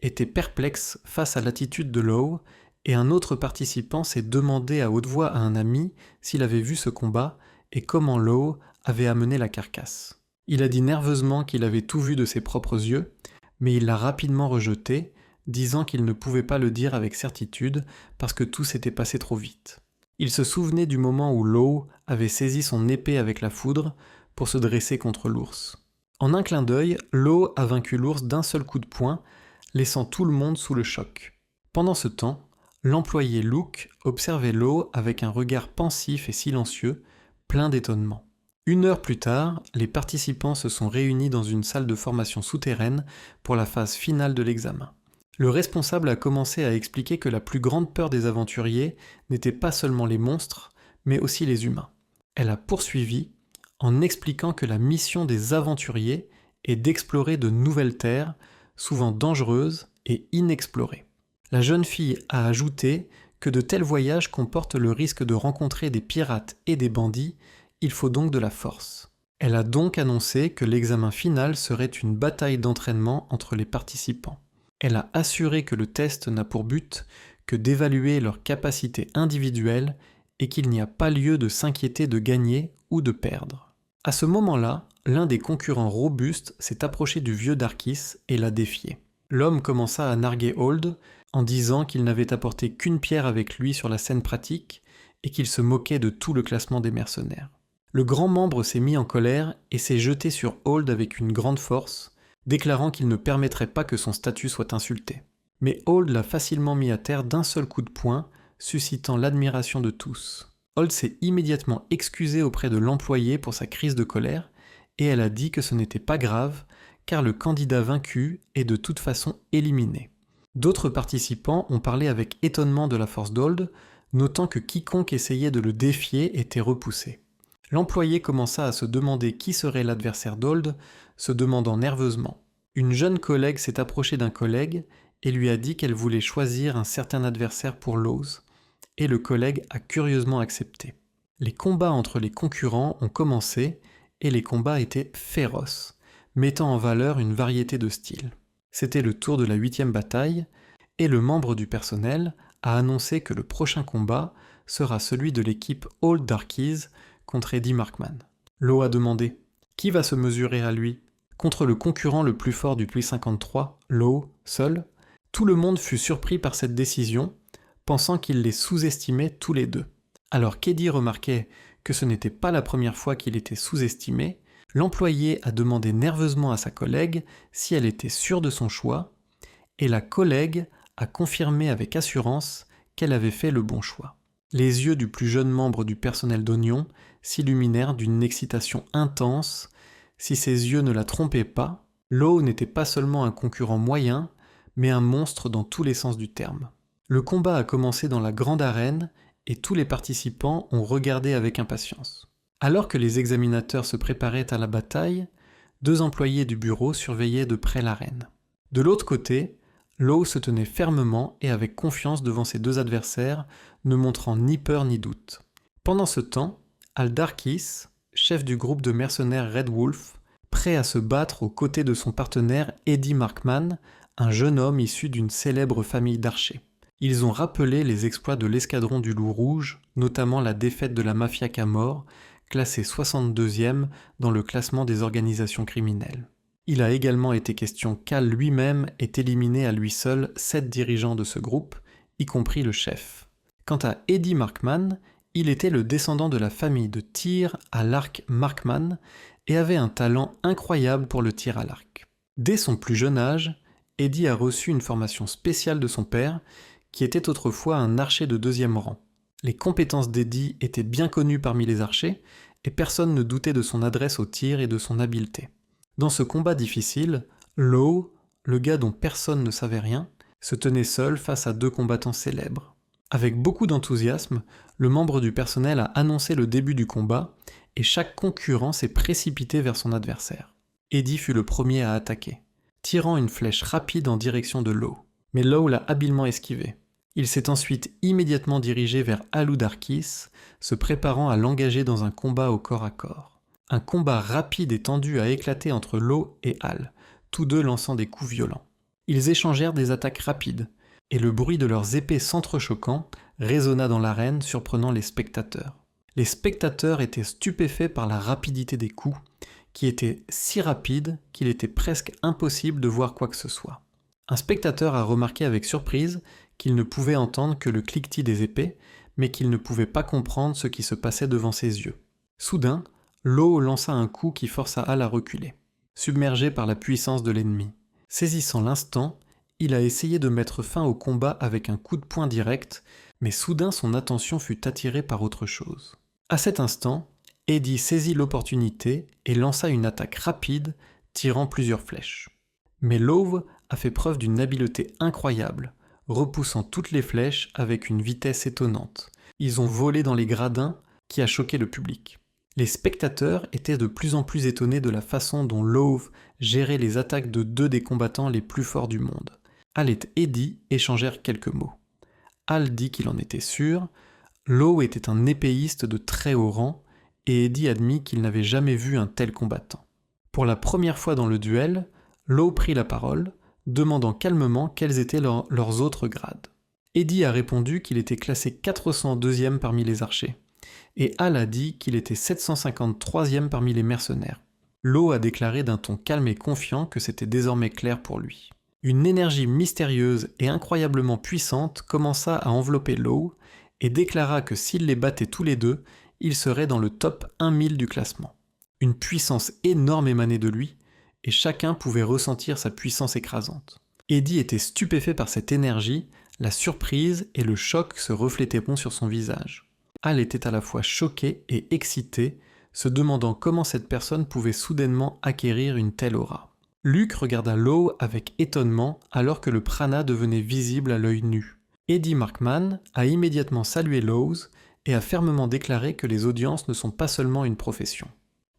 était perplexe face à l'attitude de Law, et un autre participant s'est demandé à haute voix à un ami s'il avait vu ce combat et comment Law avait amené la carcasse. Il a dit nerveusement qu'il avait tout vu de ses propres yeux, mais il l'a rapidement rejeté, disant qu'il ne pouvait pas le dire avec certitude parce que tout s'était passé trop vite. Il se souvenait du moment où Law avait saisi son épée avec la foudre pour se dresser contre l'ours. En un clin d'œil, Law a vaincu l'ours d'un seul coup de poing, laissant tout le monde sous le choc. Pendant ce temps, l'employé Luke observait Law avec un regard pensif et silencieux, plein d'étonnement. 1 heure plus tard, les participants se sont réunis dans une salle de formation souterraine pour la phase finale de l'examen. Le responsable a commencé à expliquer que la plus grande peur des aventuriers n'était pas seulement les monstres, mais aussi les humains. Elle a poursuivi en expliquant que la mission des aventuriers est d'explorer de nouvelles terres, souvent dangereuses et inexplorées. La jeune fille a ajouté que de tels voyages comportent le risque de rencontrer des pirates et des bandits, il faut donc de la force. Elle a donc annoncé que l'examen final serait une bataille d'entraînement entre les participants. Elle a assuré que le test n'a pour but que d'évaluer leurs capacités individuelles et qu'il n'y a pas lieu de s'inquiéter de gagner ou de perdre. À ce moment-là, l'un des concurrents robustes s'est approché du vieux Darkis et l'a défié. L'homme commença à narguer Hold en disant qu'il n'avait apporté qu'une pierre avec lui sur la scène pratique et qu'il se moquait de tout le classement des mercenaires. Le grand membre s'est mis en colère et s'est jeté sur Hold avec une grande force, déclarant qu'il ne permettrait pas que son statut soit insulté. Mais Hold l'a facilement mis à terre d'un seul coup de poing, suscitant l'admiration de tous. Hold s'est immédiatement excusé auprès de l'employé pour sa crise de colère, et elle a dit que ce n'était pas grave, car le candidat vaincu est de toute façon éliminé. D'autres participants ont parlé avec étonnement de la force d'Hold, notant que quiconque essayait de le défier était repoussé. L'employé commença à se demander qui serait l'adversaire d'Hold, se demandant nerveusement. Une jeune collègue s'est approchée d'un collègue et lui a dit qu'elle voulait choisir un certain adversaire pour Laws, et le collègue a curieusement accepté. Les combats entre les concurrents ont commencé et les combats étaient féroces, mettant en valeur une variété de styles. C'était le tour de la 8e bataille et le membre du personnel a annoncé que le prochain combat sera celui de l'équipe Old Darkies contre Eddie Markman. Law a demandé « Qui va se mesurer à lui ?» Contre le concurrent le plus fort du Puy 53, Law, seul, tout le monde fut surpris par cette décision, pensant qu'il les sous-estimait tous les deux. Alors qu'Eddie remarquait que ce n'était pas la première fois qu'il était sous-estimé, L'employé a demandé nerveusement à sa collègue si elle était sûre de son choix, et la collègue a confirmé avec assurance qu'elle avait fait le bon choix. Les yeux du plus jeune membre du personnel d'Oignon s'illuminèrent d'une excitation intense. Si ses yeux ne la trompaient pas, Law n'était pas seulement un concurrent moyen, mais un monstre dans tous les sens du terme. Le combat a commencé dans la grande arène et tous les participants ont regardé avec impatience. Alors que les examinateurs se préparaient à la bataille, 2 employés du bureau surveillaient de près l'arène. De l'autre côté, Law se tenait fermement et avec confiance devant ses 2 adversaires, ne montrant ni peur ni doute. Pendant ce temps, Aldarkis, chef du groupe de mercenaires Red Wolf, prêt à se battre aux côtés de son partenaire Eddie Markman, un jeune homme issu d'une célèbre famille d'archers. Ils ont rappelé les exploits de l'escadron du Loup Rouge, notamment la défaite de la Mafia Camorre, classée 62e dans le classement des organisations criminelles. Il a également été question qu'Al lui-même ait éliminé à lui seul 7 dirigeants de ce groupe, y compris le chef. Quant à Eddie Markman, il était le descendant de la famille de tir à l'arc Markman et avait un talent incroyable pour le tir à l'arc. Dès son plus jeune âge, Eddie a reçu une formation spéciale de son père, qui était autrefois un archer de 2e rang. Les compétences d'Eddie étaient bien connues parmi les archers, et personne ne doutait de son adresse au tir et de son habileté. Dans ce combat difficile, Law, le gars dont personne ne savait rien, se tenait seul face à 2 combattants célèbres. Avec beaucoup d'enthousiasme, le membre du personnel a annoncé le début du combat, et chaque concurrent s'est précipité vers son adversaire. Eddie fut le premier à attaquer, tirant une flèche rapide en direction de Law. Mais Law l'a habilement esquivé. Il s'est ensuite immédiatement dirigé vers Aldarkis, se préparant à l'engager dans un combat au corps à corps. Un combat rapide et tendu a éclaté entre Law et Al, tous 2 lançant des coups violents. Ils échangèrent des attaques rapides, et le bruit de leurs épées s'entrechoquant résonna dans l'arène, surprenant les spectateurs. Les spectateurs étaient stupéfaits par la rapidité des coups, qui étaient si rapides qu'il était presque impossible de voir quoi que ce soit. Un spectateur a remarqué avec surprise qu'il ne pouvait entendre que le cliquetis des épées, mais qu'il ne pouvait pas comprendre ce qui se passait devant ses yeux. Soudain, Law lança un coup qui força Al à reculer, submergé par la puissance de l'ennemi. Saisissant l'instant, il a essayé de mettre fin au combat avec un coup de poing direct, mais soudain son attention fut attirée par autre chose. À cet instant, Eddie saisit l'opportunité et lança une attaque rapide, tirant plusieurs flèches. Mais Law a fait preuve d'une habileté incroyable, repoussant toutes les flèches avec une vitesse étonnante. Ils ont volé dans les gradins, qui a choqué le public. Les spectateurs étaient de plus en plus étonnés de la façon dont Law gérait les attaques de 2 des combattants les plus forts du monde. Al et Eddie échangèrent quelques mots. Al dit qu'il en était sûr, Law était un épéiste de très haut rang, et Eddie admit qu'il n'avait jamais vu un tel combattant. Pour la première fois dans le duel, Law prit la parole, demandant calmement quels étaient leurs autres grades. Eddie a répondu qu'il était classé 402e parmi les archers, et Al a dit qu'il était 753e parmi les mercenaires. Law a déclaré d'un ton calme et confiant que c'était désormais clair pour lui. Une énergie mystérieuse et incroyablement puissante commença à envelopper Law et déclara que s'il les battait tous les 2, il serait dans le top 1000 du classement. Une puissance énorme émanait de lui, et chacun pouvait ressentir sa puissance écrasante. Eddie était stupéfait par cette énergie, la surprise et le choc se reflétaient sur son visage. Al était à la fois choqué et excité, se demandant comment cette personne pouvait soudainement acquérir une telle aura. Luke regarda Law avec étonnement alors que le prana devenait visible à l'œil nu. Eddie Markman a immédiatement salué Law et a fermement déclaré que les audiences ne sont pas seulement une profession.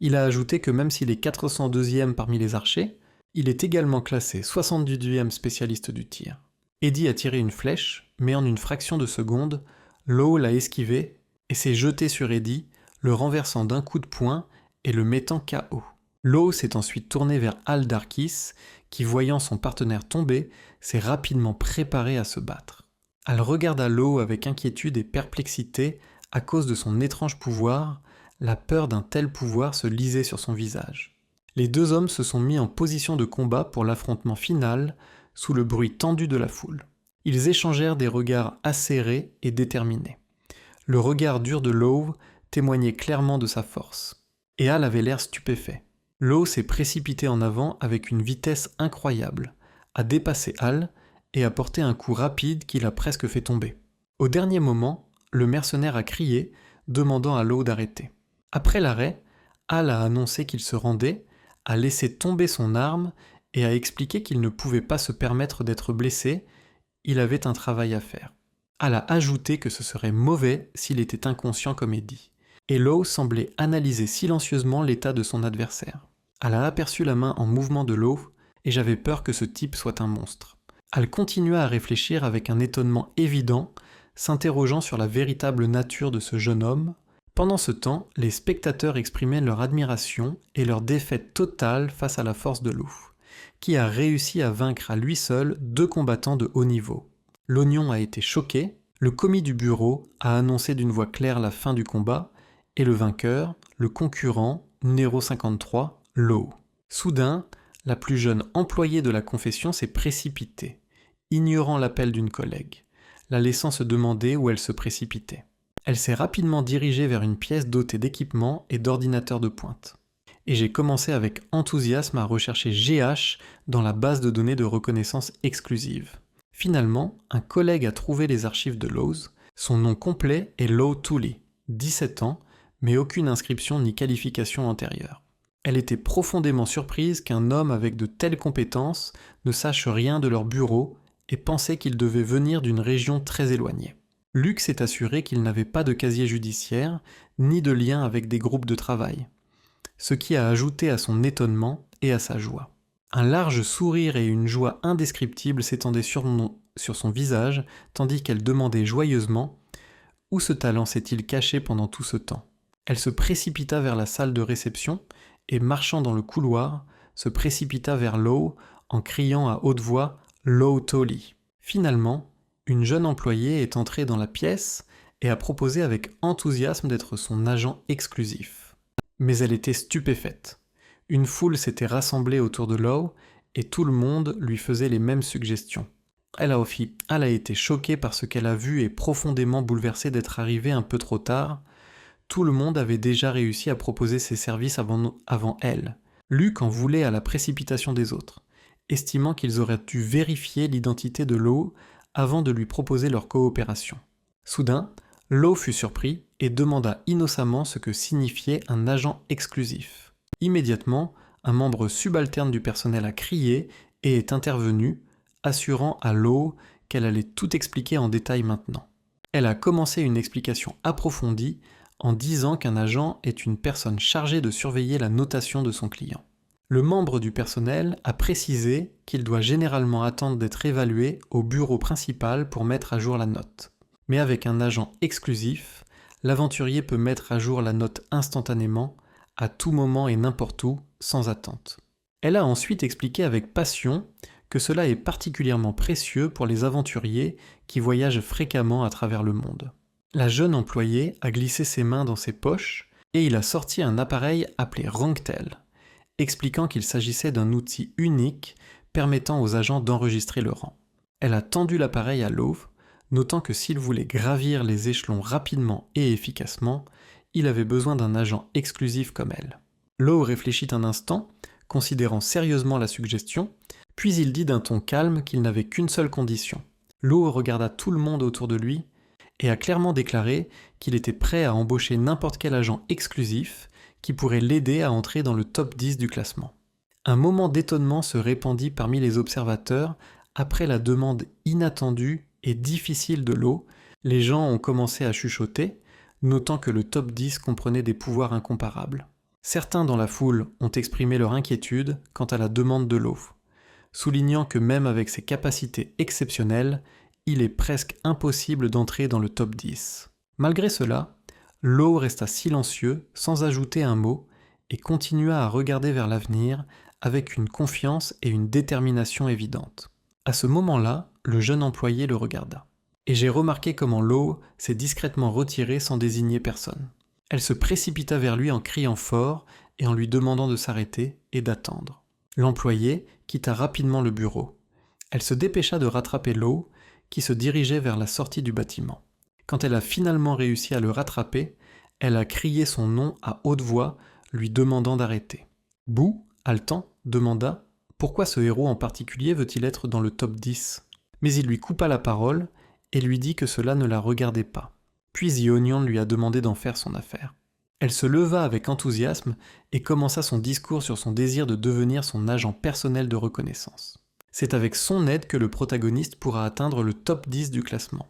Il a ajouté que même s'il est 402e parmi les archers, il est également classé 78e spécialiste du tir. Eddie a tiré une flèche, mais en une fraction de seconde, Law l'a esquivé et s'est jeté sur Eddie, le renversant d'un coup de poing et le mettant KO. Law s'est ensuite tourné vers Aldarkis, qui, voyant son partenaire tomber, s'est rapidement préparé à se battre. Al regarda Law avec inquiétude et perplexité à cause de son étrange pouvoir. La peur d'un tel pouvoir se lisait sur son visage. Les 2 hommes se sont mis en position de combat pour l'affrontement final, sous le bruit tendu de la foule. Ils échangèrent des regards acérés et déterminés. Le regard dur de Law témoignait clairement de sa force, et Al avait l'air stupéfait. Lowe s'est précipité en avant avec une vitesse incroyable, a dépassé Hal et a porté un coup rapide qui l'a presque fait tomber. Au dernier moment, le mercenaire a crié, demandant à Lowe d'arrêter. Après l'arrêt, Hal a annoncé qu'il se rendait, a laissé tomber son arme et a expliqué qu'il ne pouvait pas se permettre d'être blessé, il avait un travail à faire. Hal a ajouté que ce serait mauvais s'il était inconscient comme est dit. Et Lowe semblait analyser silencieusement l'état de son adversaire. Hal a aperçu la main en mouvement de Lowe et j'avais peur que ce type soit un monstre. Hal continua à réfléchir avec un étonnement évident, s'interrogeant sur la véritable nature de ce jeune homme. Pendant ce temps, les spectateurs exprimaient leur admiration et leur défaite totale face à la force de Lowe, qui a réussi à vaincre à lui seul 2 combattants de haut niveau. L'oignon a été choqué, le commis du bureau a annoncé d'une voix claire la fin du combat, et le vainqueur, le concurrent, numéro 53, Lowe. Soudain, la plus jeune employée de la confession s'est précipitée, ignorant l'appel d'une collègue, la laissant se demander où elle se précipitait. Elle s'est rapidement dirigée vers une pièce dotée d'équipements et d'ordinateurs de pointe. Et j'ai commencé avec enthousiasme à rechercher GH dans la base de données de reconnaissance exclusive. Finalement, un collègue a trouvé les archives de Lowe. Son nom complet est Lowe Tooley, 17 ans, mais aucune inscription ni qualification antérieure. Elle était profondément surprise qu'un homme avec de telles compétences ne sache rien de leur bureau et pensait qu'il devait venir d'une région très éloignée. Luke s'est assuré qu'il n'avait pas de casier judiciaire, ni de lien avec des groupes de travail, ce qui a ajouté à son étonnement et à sa joie. Un large sourire et une joie indescriptible s'étendaient sur son visage, tandis qu'elle demandait joyeusement « Où ce talent s'est-il caché pendant tout ce temps ?» Elle se précipita vers la salle de réception et, marchant dans le couloir, se précipita vers Lowe en criant à haute voix « Lowe Tooley ». Finalement, une jeune employée est entrée dans la pièce et a proposé avec enthousiasme d'être son agent exclusif. Mais elle était stupéfaite. Une foule s'était rassemblée autour de Lowe et tout le monde lui faisait les mêmes suggestions. Elle a été choquée par ce qu'elle a vu et profondément bouleversée d'être arrivée un peu trop tard. Tout le monde avait déjà réussi à proposer ses services avant elle. Luke en voulait à la précipitation des autres, estimant qu'ils auraient dû vérifier l'identité de Lowe avant de lui proposer leur coopération. Soudain, Lowe fut surpris et demanda innocemment ce que signifiait un agent exclusif. Immédiatement, un membre subalterne du personnel a crié et est intervenu, assurant à Lowe qu'elle allait tout expliquer en détail maintenant. Elle a commencé une explication approfondie en disant qu'un agent est une personne chargée de surveiller la notation de son client. Le membre du personnel a précisé qu'il doit généralement attendre d'être évalué au bureau principal pour mettre à jour la note. Mais avec un agent exclusif, l'aventurier peut mettre à jour la note instantanément, à tout moment et n'importe où, sans attente. Elle a ensuite expliqué avec passion que cela est particulièrement précieux pour les aventuriers qui voyagent fréquemment à travers le monde. La jeune employée a glissé ses mains dans ses poches et il a sorti un appareil appelé Ranktel, expliquant qu'il s'agissait d'un outil unique permettant aux agents d'enregistrer le rang. Elle a tendu l'appareil à Lowe, notant que s'il voulait gravir les échelons rapidement et efficacement, il avait besoin d'un agent exclusif comme elle. Lowe réfléchit un instant, considérant sérieusement la suggestion, puis il dit d'un ton calme qu'il n'avait qu'une seule condition. Lowe regarda tout le monde autour de lui et a clairement déclaré qu'il était prêt à embaucher n'importe quel agent exclusif qui pourrait l'aider à entrer dans le top 10 du classement. Un moment d'étonnement se répandit parmi les observateurs après la demande inattendue et difficile de Lowe. Les gens ont commencé à chuchoter, notant que le top 10 comprenait des pouvoirs incomparables. Certains dans la foule ont exprimé leur inquiétude quant à la demande de Lowe, soulignant que même avec ses capacités exceptionnelles, il est presque impossible d'entrer dans le top 10. Malgré cela, Lowe resta silencieux, sans ajouter un mot, et continua à regarder vers l'avenir avec une confiance et une détermination évidentes. À ce moment-là, le jeune employé le regarda. Et j'ai remarqué comment Lowe s'est discrètement retirée sans désigner personne. Elle se précipita vers lui en criant fort et en lui demandant de s'arrêter et d'attendre. L'employé quitta rapidement le bureau. Elle se dépêcha de rattraper Lowe, qui se dirigeait vers la sortie du bâtiment. Quand elle a finalement réussi à le rattraper, elle a crié son nom à haute voix, lui demandant d'arrêter. Boo, haletant, demanda pourquoi ce héros en particulier veut-il être dans le top 10 ? Mais il lui coupa la parole et lui dit que cela ne la regardait pas. Puis The Onion lui a demandé d'en faire son affaire. Elle se leva avec enthousiasme et commença son discours sur son désir de devenir son agent personnel de reconnaissance. C'est avec son aide que le protagoniste pourra atteindre le top 10 du classement.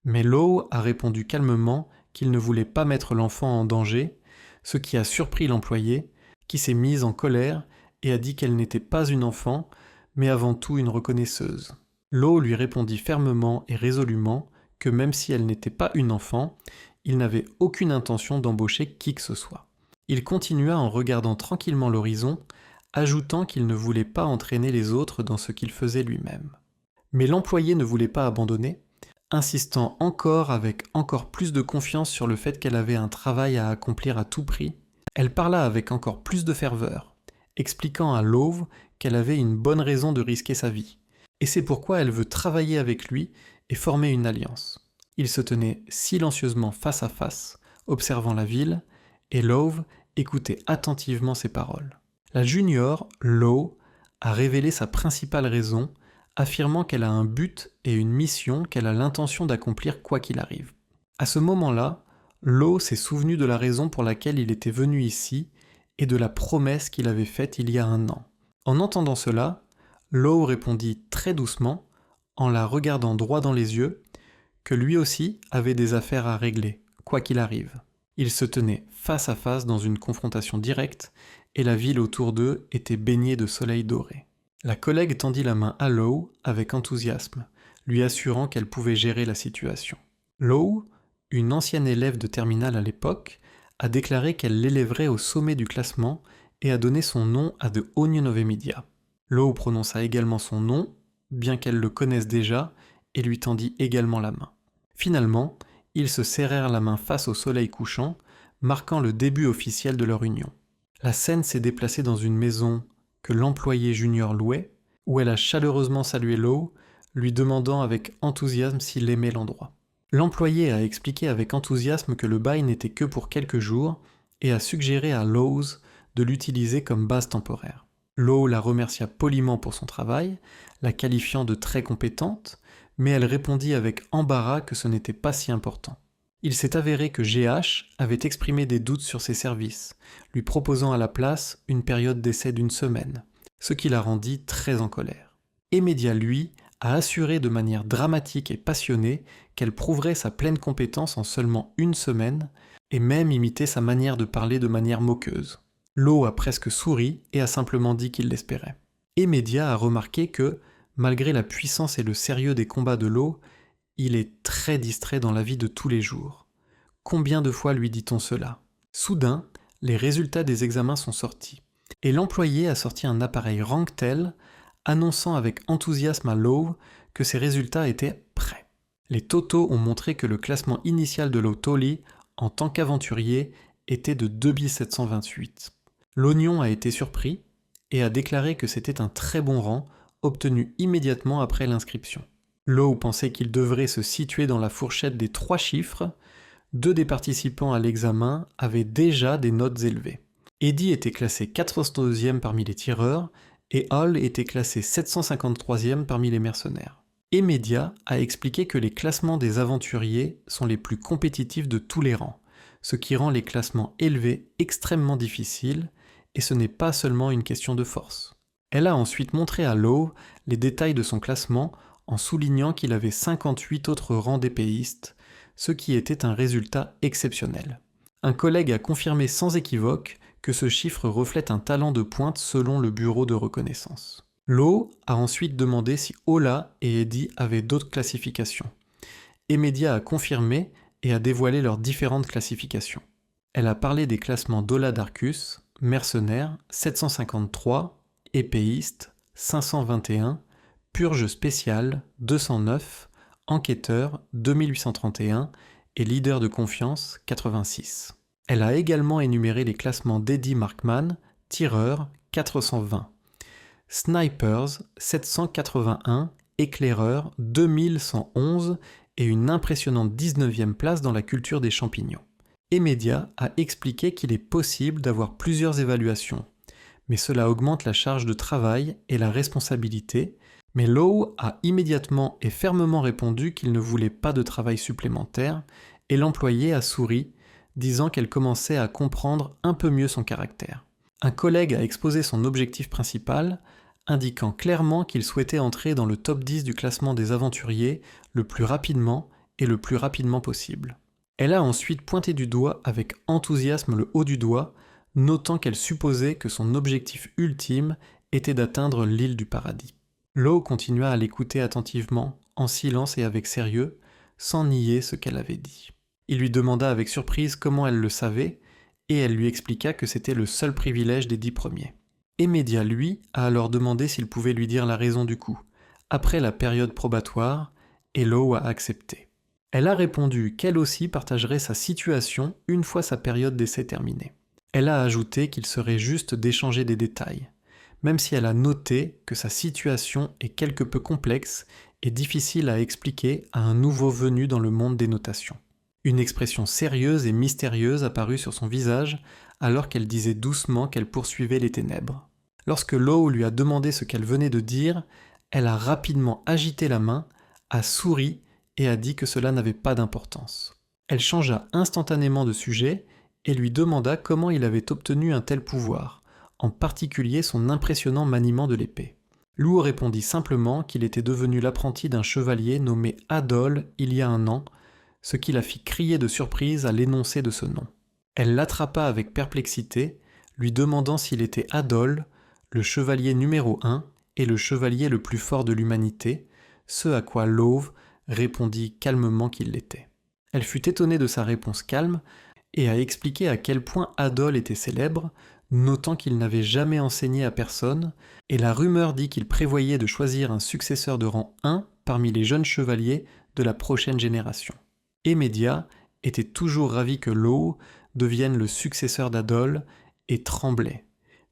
Mais Law a répondu calmement qu'il ne voulait pas mettre l'enfant en danger, ce qui a surpris l'employé, qui s'est mise en colère et a dit qu'elle n'était pas une enfant, mais avant tout une reconnaisseuse. Law lui répondit fermement et résolument que même si elle n'était pas une enfant, il n'avait aucune intention d'embaucher qui que ce soit. Il continua en regardant tranquillement l'horizon, ajoutant qu'il ne voulait pas entraîner les autres dans ce qu'il faisait lui-même. Mais l'employé ne voulait pas abandonner, insistant encore avec encore plus de confiance sur le fait qu'elle avait un travail à accomplir à tout prix. Elle parla avec encore plus de ferveur, expliquant à Love qu'elle avait une bonne raison de risquer sa vie, et c'est pourquoi elle veut travailler avec lui et former une alliance. Ils se tenaient silencieusement face à face, observant la ville, et Love écoutait attentivement ses paroles. La junior, Law, a révélé sa principale raison, affirmant qu'elle a un but et une mission qu'elle a l'intention d'accomplir quoi qu'il arrive. À ce moment-là, Law s'est souvenu de la raison pour laquelle il était venu ici et de la promesse qu'il avait faite il y a 1 an. En entendant cela, Law répondit très doucement, en la regardant droit dans les yeux, que lui aussi avait des affaires à régler, quoi qu'il arrive. Ils se tenaient face à face dans une confrontation directe et la ville autour d'eux était baignée de soleil doré. La collègue tendit la main à Law avec enthousiasme, lui assurant qu'elle pouvait gérer la situation. Law, une ancienne élève de terminale à l'époque, a déclaré qu'elle l'élèverait au sommet du classement et a donné son nom à The Onion of Emidia. Law prononça également son nom, bien qu'elle le connaisse déjà, et lui tendit également la main. Finalement, ils se serrèrent la main face au soleil couchant, marquant le début officiel de leur union. La scène s'est déplacée dans une maison que l'employé junior louait, où elle a chaleureusement salué Law, lui demandant avec enthousiasme s'il aimait l'endroit. L'employé a expliqué avec enthousiasme que le bail n'était que pour quelques jours et a suggéré à Law de l'utiliser comme base temporaire. Law la remercia poliment pour son travail, la qualifiant de très compétente, mais elle répondit avec embarras que ce n'était pas si important. Il s'est avéré que GH avait exprimé des doutes sur ses services, lui proposant à la place une période d'essai d'1 semaine, ce qui la rendit très en colère. Emidia, lui, a assuré de manière dramatique et passionnée qu'elle prouverait sa pleine compétence en seulement 1 semaine, et même imité sa manière de parler de manière moqueuse. Law a presque souri et a simplement dit qu'il l'espérait. Emidia a remarqué que, malgré la puissance et le sérieux des combats de Law, il est très distrait dans la vie de tous les jours. Combien de fois lui dit-on cela ? Soudain, les résultats des examens sont sortis, et l'employé a sorti un appareil Ranktel, annonçant avec enthousiasme à Law que ses résultats étaient prêts. Les totaux ont montré que le classement initial de Law Tolly, en tant qu'aventurier, était de 2728. L'Oignon a été surpris et a déclaré que c'était un très bon rang, obtenu immédiatement après l'inscription. Law pensait qu'il devrait se situer dans la fourchette des 3 chiffres. 2 des participants à l'examen avaient déjà des notes élevées. Eddie était classé 402e parmi les tireurs et Hall était classé 753e parmi les mercenaires. Emidia a expliqué que les classements des aventuriers sont les plus compétitifs de tous les rangs, ce qui rend les classements élevés extrêmement difficiles, et ce n'est pas seulement une question de force. Elle a ensuite montré à Law les détails de son classement en soulignant qu'il avait 58 autres rangs d'épéistes, ce qui était un résultat exceptionnel. Un collègue a confirmé sans équivoque que ce chiffre reflète un talent de pointe selon le bureau de reconnaissance. Law a ensuite demandé si Ola et Eddie avaient d'autres classifications. Emidia a confirmé et a dévoilé leurs différentes classifications. Elle a parlé des classements d'Ola Darkus, mercenaire 753, épéiste 521, purge spéciale 209, enquêteur 2831 et leader de confiance 86. Elle a également énuméré les classements d'Eddie Markman, tireur 420, snipers 781, éclaireur 2111 et une impressionnante 19e place dans la culture des champignons. Emidia a expliqué qu'il est possible d'avoir plusieurs évaluations, mais cela augmente la charge de travail et la responsabilité, mais Lowe a immédiatement et fermement répondu qu'il ne voulait pas de travail supplémentaire, et l'employée a souri, disant qu'elle commençait à comprendre un peu mieux son caractère. Un collègue a exposé son objectif principal, indiquant clairement qu'il souhaitait entrer dans le top 10 du classement des aventuriers le plus rapidement et le plus rapidement possible. Elle a ensuite pointé du doigt avec enthousiasme le haut du doigt, notant qu'elle supposait que son objectif ultime était d'atteindre l'île du paradis. Lowe continua à l'écouter attentivement, en silence et avec sérieux, sans nier ce qu'elle avait dit. Il lui demanda avec surprise comment elle le savait, et elle lui expliqua que c'était le seul privilège des 10 premiers. Emedia, lui, a alors demandé s'il pouvait lui dire la raison du coup, après la période probatoire, et Lowe a accepté. Elle a répondu qu'elle aussi partagerait sa situation une fois sa période d'essai terminée. Elle a ajouté qu'il serait juste d'échanger des détails, même si elle a noté que sa situation est quelque peu complexe et difficile à expliquer à un nouveau venu dans le monde des notations. Une expression sérieuse et mystérieuse apparut sur son visage alors qu'elle disait doucement qu'elle poursuivait les ténèbres. Lorsque Lowe lui a demandé ce qu'elle venait de dire, elle a rapidement agité la main, a souri et a dit que cela n'avait pas d'importance. Elle changea instantanément de sujet et lui demanda comment il avait obtenu un tel pouvoir, en particulier son impressionnant maniement de l'épée. Lowe répondit simplement qu'il était devenu l'apprenti d'un chevalier nommé Adol il y a 1 an, ce qui la fit crier de surprise à l'énoncé de ce nom. Elle l'attrapa avec perplexité, lui demandant s'il était Adol, le chevalier numéro 1 et le chevalier le plus fort de l'humanité, ce à quoi Lowe répondit calmement qu'il l'était. Elle fut étonnée de sa réponse calme et a expliqué à quel point Adol était célèbre, notant qu'il n'avait jamais enseigné à personne, et la rumeur dit qu'il prévoyait de choisir un successeur de rang 1 parmi les jeunes chevaliers de la prochaine génération. Emedia était toujours ravie que Lowe devienne le successeur d'Adol et tremblait,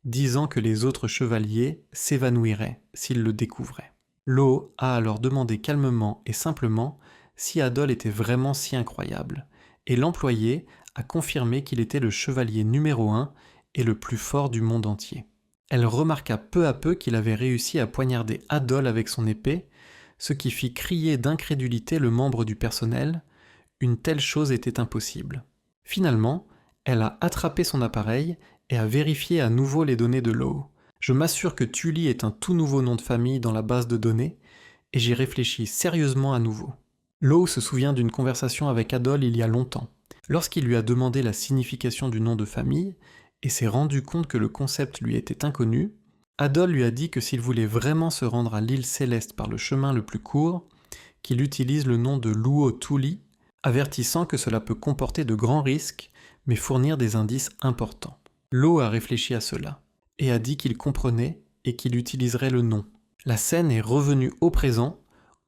disant que les autres chevaliers s'évanouiraient s'ils le découvraient. Lowe a alors demandé calmement et simplement si Adol était vraiment si incroyable, et l'employé a confirmé qu'il était le chevalier numéro 1 et le plus fort du monde entier. Elle remarqua peu à peu qu'il avait réussi à poignarder Adol avec son épée, ce qui fit crier d'incrédulité le membre du personnel. Une telle chose était impossible. Finalement, elle a attrapé son appareil et a vérifié à nouveau les données de Lowe. Je m'assure que Tully est un tout nouveau nom de famille dans la base de données, et j'y réfléchis sérieusement à nouveau. Lowe se souvient d'une conversation avec Adol il y a longtemps. Lorsqu'il lui a demandé la signification du nom de famille, et s'est rendu compte que le concept lui était inconnu, Adol lui a dit que s'il voulait vraiment se rendre à l'île céleste par le chemin le plus court, qu'il utilise le nom de Luo Tully, avertissant que cela peut comporter de grands risques, mais fournir des indices importants. Lowe a réfléchi à cela, et a dit qu'il comprenait et qu'il utiliserait le nom. La scène est revenue au présent,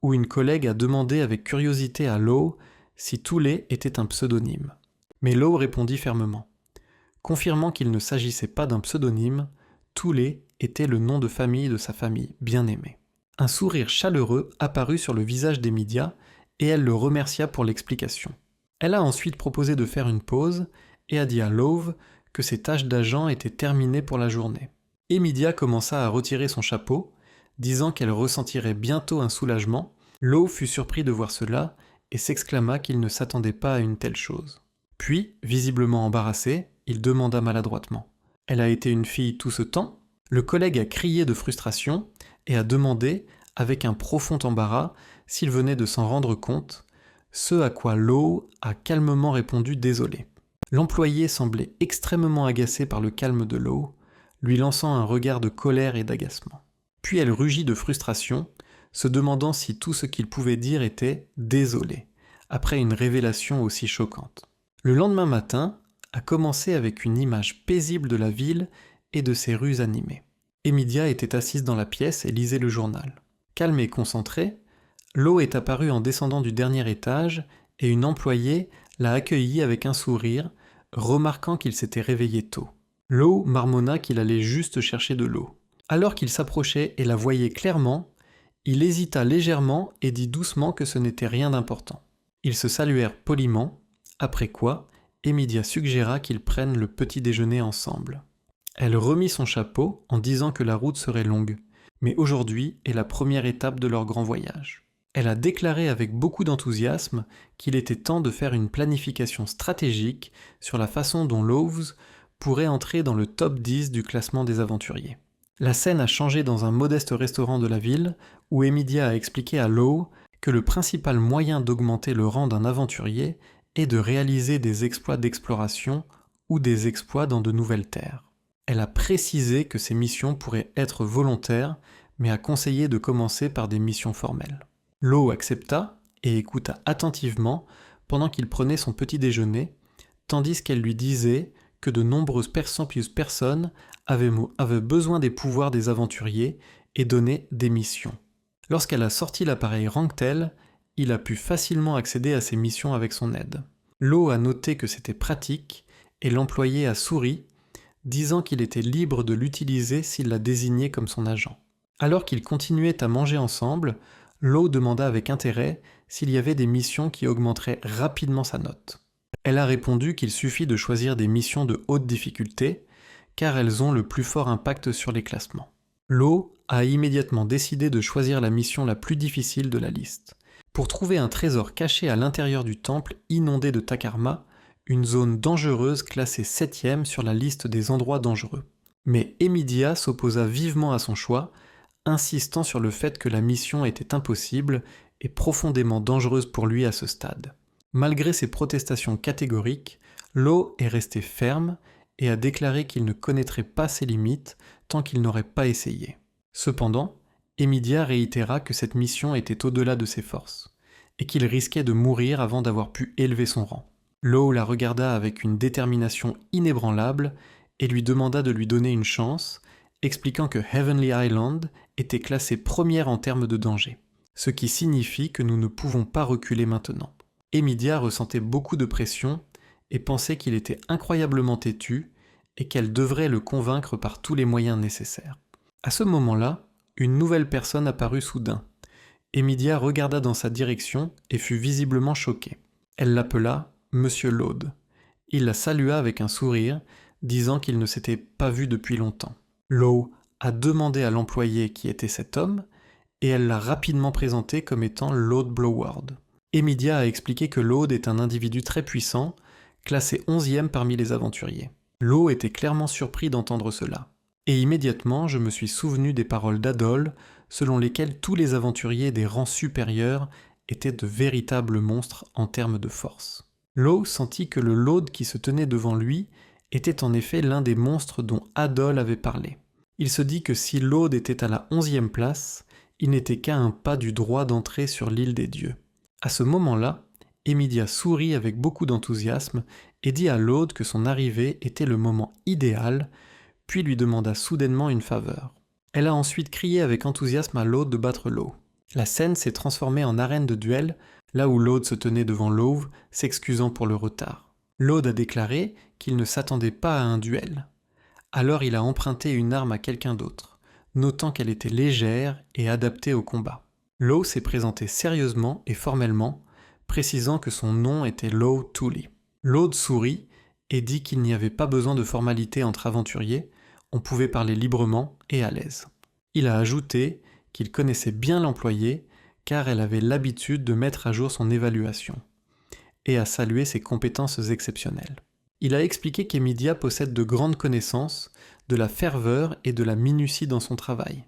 où une collègue a demandé avec curiosité à Lowe si Tully était un pseudonyme. Mais Lowe répondit fermement. Confirmant qu'il ne s'agissait pas d'un pseudonyme, Tully était le nom de famille de sa famille bien-aimée. Un sourire chaleureux apparut sur le visage d'Emedia, et elle le remercia pour l'explication. Elle a ensuite proposé de faire une pause, et a dit à Lowe que ses tâches d'agent étaient terminées pour la journée. Emedia commença à retirer son chapeau, disant qu'elle ressentirait bientôt un soulagement. Lowe fut surpris de voir cela, et s'exclama qu'il ne s'attendait pas à une telle chose. Puis, visiblement embarrassé, il demanda maladroitement. « Elle a été une fille tout ce temps ?» Le collègue a crié de frustration et a demandé, avec un profond embarras, s'il venait de s'en rendre compte, ce à quoi Lowe a calmement répondu désolé. L'employé semblait extrêmement agacé par le calme de Lowe, lui lançant un regard de colère et d'agacement. Puis elle rugit de frustration, se demandant si tout ce qu'il pouvait dire était « désolé », après une révélation aussi choquante. Le lendemain matin a commencé avec une image paisible de la ville et de ses rues animées. Emedia était assise dans la pièce et lisait le journal. Calme et concentrée, Lowe est apparue en descendant du dernier étage et une employée l'a accueillie avec un sourire, remarquant qu'il s'était réveillé tôt. Lowe marmonna qu'il allait juste chercher de l'eau. Alors qu'il s'approchait et la voyait clairement, il hésita légèrement et dit doucement que ce n'était rien d'important. Ils se saluèrent poliment, après quoi Emedia suggéra qu'ils prennent le petit déjeuner ensemble. Elle remit son chapeau en disant que la route serait longue, mais aujourd'hui est la première étape de leur grand voyage. Elle a déclaré avec beaucoup d'enthousiasme qu'il était temps de faire une planification stratégique sur la façon dont Loaves pourrait entrer dans le top 10 du classement des aventuriers. La scène a changé dans un modeste restaurant de la ville où Emidia a expliqué à Lowe que le principal moyen d'augmenter le rang d'un aventurier est de réaliser des exploits d'exploration ou des exploits dans de nouvelles terres. Elle a précisé que ces missions pourraient être volontaires, mais a conseillé de commencer par des missions formelles. Lowe accepta et écouta attentivement pendant qu'il prenait son petit déjeuner, tandis qu'elle lui disait que de nombreuses personnes avaient besoin des pouvoirs des aventuriers et donnaient des missions. Lorsqu'elle a sorti l'appareil Ranktel, il a pu facilement accéder à ces missions avec son aide. Lowe a noté que c'était pratique et l'employé a souri, disant qu'il était libre de l'utiliser s'il la désignait comme son agent. Alors qu'ils continuaient à manger ensemble, Lowe demanda avec intérêt s'il y avait des missions qui augmenteraient rapidement sa note. Elle a répondu qu'il suffit de choisir des missions de haute difficulté, car elles ont le plus fort impact sur les classements. Lowe a immédiatement décidé de choisir la mission la plus difficile de la liste. Pour trouver un trésor caché à l'intérieur du temple inondé de Takarma, une zone dangereuse classée 7e sur la liste des endroits dangereux. Mais Emidia s'opposa vivement à son choix, insistant sur le fait que la mission était impossible et profondément dangereuse pour lui à ce stade. Malgré ses protestations catégoriques, Lowe est resté ferme et a déclaré qu'il ne connaîtrait pas ses limites tant qu'il n'aurait pas essayé. Cependant, Emidia réitéra que cette mission était au-delà de ses forces, et qu'il risquait de mourir avant d'avoir pu élever son rang. Lowe la regarda avec une détermination inébranlable et lui demanda de lui donner une chance, expliquant que Heavenly Island était classée première en termes de danger, ce qui signifie que nous ne pouvons pas reculer maintenant. Emidia ressentait beaucoup de pression et pensait qu'il était incroyablement têtu et qu'elle devrait le convaincre par tous les moyens nécessaires. À ce moment-là, une nouvelle personne apparut soudain. Emidia regarda dans sa direction et fut visiblement choquée. Elle l'appela Monsieur Lode. Il la salua avec un sourire, disant qu'il ne s'était pas vu depuis longtemps. Lowe a demandé à l'employé qui était cet homme, et elle l'a rapidement présenté comme étant Lode Bloward. Emidia a expliqué que Lode est un individu très puissant, classé 11e parmi les aventuriers. Lowe était clairement surpris d'entendre cela. Et immédiatement, je me suis souvenu des paroles d'Adol, selon lesquelles tous les aventuriers des rangs supérieurs étaient de véritables monstres en termes de force. Lowe sentit que le Lode qui se tenait devant lui était en effet l'un des monstres dont Adol avait parlé. Il se dit que si Lode était à la 11e place, il n'était qu'à un pas du droit d'entrer sur l'île des dieux. À ce moment-là, Emidia sourit avec beaucoup d'enthousiasme et dit à Lode que son arrivée était le moment idéal, puis lui demanda soudainement une faveur. Elle a ensuite crié avec enthousiasme à Lode de battre Lowe. La scène s'est transformée en arène de duel, là où Lode se tenait devant Lowe, s'excusant pour le retard. Lode a déclaré qu'il ne s'attendait pas à un duel. Alors il a emprunté une arme à quelqu'un d'autre, notant qu'elle était légère et adaptée au combat. Lowe s'est présenté sérieusement et formellement, précisant que son nom était Lowe Tully. Lode sourit et dit qu'il n'y avait pas besoin de formalité entre aventuriers, on pouvait parler librement et à l'aise. Il a ajouté qu'il connaissait bien l'employé car elle avait l'habitude de mettre à jour son évaluation, et a salué ses compétences exceptionnelles. Il a expliqué qu'Emidia possède de grandes connaissances, de la ferveur et de la minutie dans son travail,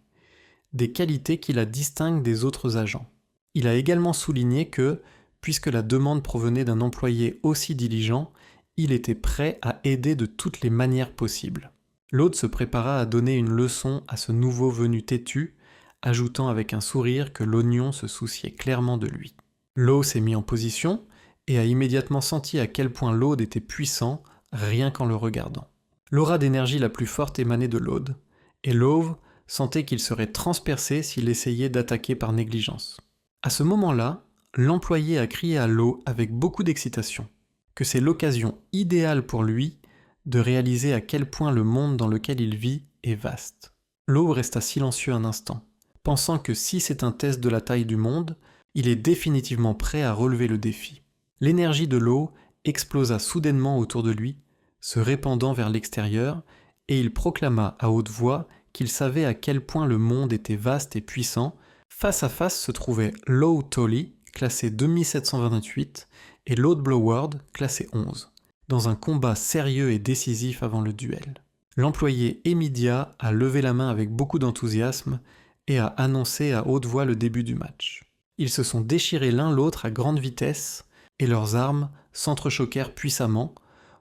des qualités qui la distinguent des autres agents. Il a également souligné que, puisque la demande provenait d'un employé aussi diligent, il était prêt à aider de toutes les manières possibles. L'autre se prépara à donner une leçon à ce nouveau venu têtu, ajoutant avec un sourire que l'oignon se souciait clairement de lui. Lowe s'est mis en position et a immédiatement senti à quel point Lode était puissant, rien qu'en le regardant. L'aura d'énergie la plus forte émanait de Lode, et Lowe sentait qu'il serait transpercé s'il essayait d'attaquer par négligence. À ce moment-là, l'employé a crié à Lowe avec beaucoup d'excitation que c'est l'occasion idéale pour lui de réaliser à quel point le monde dans lequel il vit est vaste. Lowe resta silencieux un instant, pensant que si c'est un test de la taille du monde, il est définitivement prêt à relever le défi. L'énergie de Lowe explosa soudainement autour de lui, se répandant vers l'extérieur, et il proclama à haute voix qu'il savait à quel point le monde était vaste et puissant. Face à face se trouvaient Low Tolly, classé 2728, et Lord Bloward, classé 11, dans un combat sérieux et décisif avant le duel. L'employé Emidia a levé la main avec beaucoup d'enthousiasme et a annoncé à haute voix le début du match. Ils se sont déchirés l'un l'autre à grande vitesse et leurs armes s'entrechoquèrent puissamment,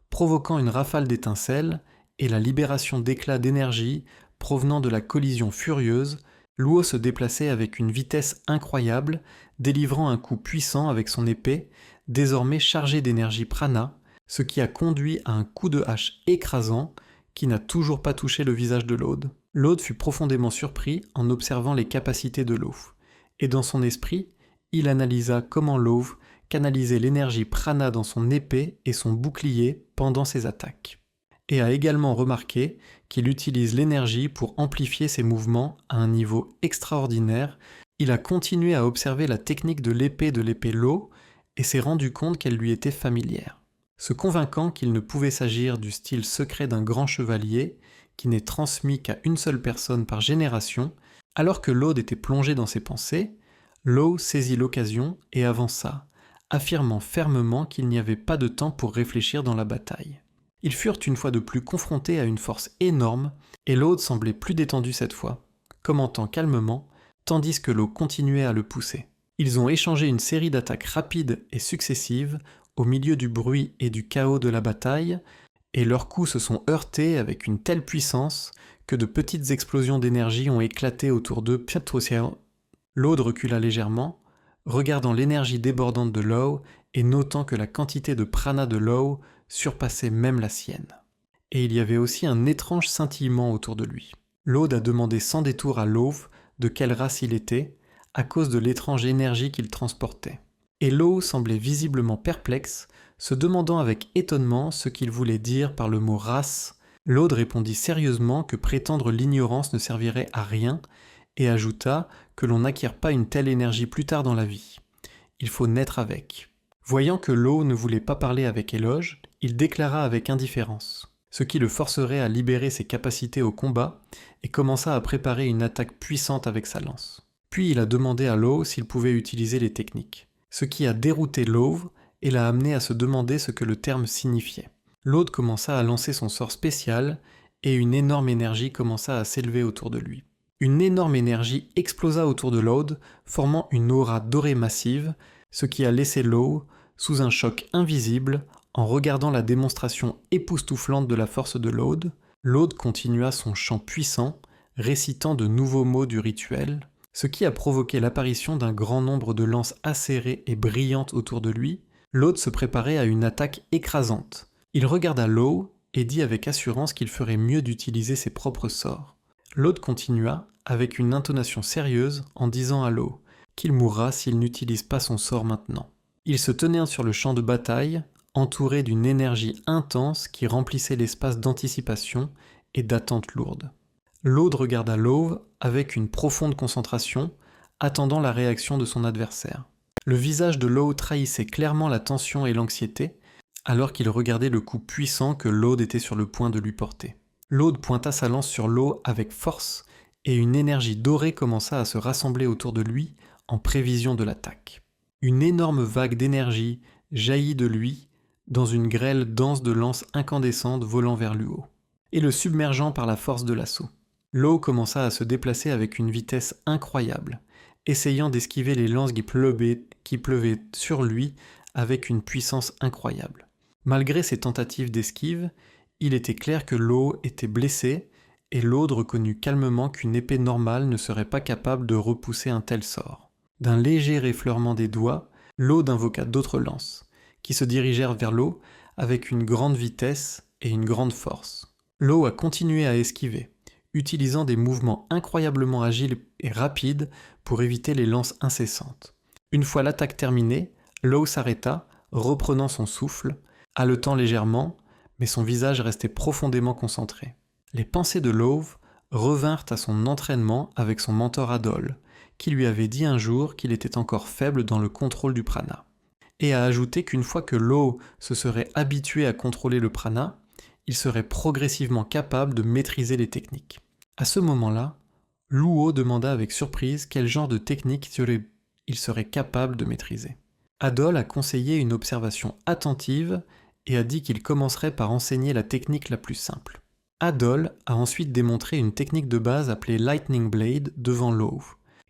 provoquant une rafale d'étincelles et la libération d'éclats d'énergie provenant de la collision furieuse. Luo se déplaçait avec une vitesse incroyable, délivrant un coup puissant avec son épée, désormais chargée d'énergie prana, ce qui a conduit à un coup de hache écrasant qui n'a toujours pas touché le visage de l'Aude. L'Aude fut profondément surpris en observant les capacités de Love, et dans son esprit, il analysa comment Love canalisait l'énergie prana dans son épée et son bouclier pendant ses attaques, et a également remarqué qu'il utilise l'énergie pour amplifier ses mouvements à un niveau extraordinaire. Il a continué à observer la technique de l'épée Lo et s'est rendu compte qu'elle lui était familière, se convainquant qu'il ne pouvait s'agir du style secret d'un grand chevalier qui n'est transmis qu'à une seule personne par génération. Alors que l'Aude était plongé dans ses pensées, Lo saisit l'occasion et avança, affirmant fermement qu'il n'y avait pas de temps pour réfléchir dans la bataille. Ils furent une fois de plus confrontés à une force énorme, et l'Aude semblait plus détendu cette fois, commentant calmement, tandis que Lo continuait à le pousser. Ils ont échangé une série d'attaques rapides et successives au milieu du bruit et du chaos de la bataille, et leurs coups se sont heurtés avec une telle puissance que de petites explosions d'énergie ont éclaté autour d'eux. L'Aude recula légèrement, regardant l'énergie débordante de Lo et notant que la quantité de prana de Lo surpassait même la sienne. Et il y avait aussi un étrange scintillement autour de lui. L'Aude a demandé sans détour à Love de quelle race il était, à cause de l'étrange énergie qu'il transportait. Et Lo semblait visiblement perplexe, se demandant avec étonnement ce qu'il voulait dire par le mot race. L'Aude répondit sérieusement que prétendre l'ignorance ne servirait à rien, et ajouta que l'on n'acquiert pas une telle énergie plus tard dans la vie. Il faut naître avec. Voyant que Lo ne voulait pas parler avec éloge, il déclara avec indifférence, ce qui le forcerait à libérer ses capacités au combat, et commença à préparer une attaque puissante avec sa lance. Puis il a demandé à Lo s'il pouvait utiliser les techniques, ce qui a dérouté Love et l'a amené à se demander ce que le terme signifiait. L'Aude commença à lancer son sort spécial, et une énorme énergie commença à s'élever autour de lui. Une énorme énergie explosa autour de l'Aude, formant une aura dorée massive, ce qui a laissé Lo sous un choc invisible en regardant la démonstration époustouflante de la force de l'Aude. L'Aude continua son chant puissant, récitant de nouveaux mots du rituel, ce qui a provoqué l'apparition d'un grand nombre de lances acérées et brillantes autour de lui. L'Aude se préparait à une attaque écrasante. Il regarda Lo et dit avec assurance qu'il ferait mieux d'utiliser ses propres sorts. L'Aude continua, avec une intonation sérieuse, en disant à Lo qu'il mourra s'il n'utilise pas son sort maintenant. Il se tenait sur le champ de bataille, entouré d'une énergie intense qui remplissait l'espace d'anticipation et d'attente lourde. L'Aude regarda Lo avec une profonde concentration, attendant la réaction de son adversaire. Le visage de Lo trahissait clairement la tension et l'anxiété, alors qu'il regardait le coup puissant que l'Aude était sur le point de lui porter. L'Aude pointa sa lance sur Lo avec force, et une énergie dorée commença à se rassembler autour de lui en prévision de l'attaque. Une énorme vague d'énergie jaillit de lui dans une grêle dense de lances incandescentes volant vers le haut, et le submergeant par la force de l'assaut. Lo commença à se déplacer avec une vitesse incroyable, essayant d'esquiver les lances qui pleuvaient sur lui avec une puissance incroyable. Malgré ses tentatives d'esquive, il était clair que Lo était blessé, et l'Aude reconnut calmement qu'une épée normale ne serait pas capable de repousser un tel sort. D'un léger effleurement des doigts, l'Aude invoqua d'autres lances, qui se dirigèrent vers Lo avec une grande vitesse et une grande force. Lo a continué à esquiver, utilisant des mouvements incroyablement agiles et rapides pour éviter les lances incessantes. Une fois l'attaque terminée, Lo s'arrêta, reprenant son souffle, haletant légèrement, mais son visage restait profondément concentré. Les pensées de Love revinrent à son entraînement avec son mentor Adol, qui lui avait dit un jour qu'il était encore faible dans le contrôle du prana, et a ajouté qu'une fois que Lo se serait habitué à contrôler le prana, il serait progressivement capable de maîtriser les techniques. À ce moment-là, Luo demanda avec surprise quel genre de technique il serait capable de maîtriser. Adol a conseillé une observation attentive et a dit qu'il commencerait par enseigner la technique la plus simple. Adol a ensuite démontré une technique de base appelée Lightning Blade devant Law,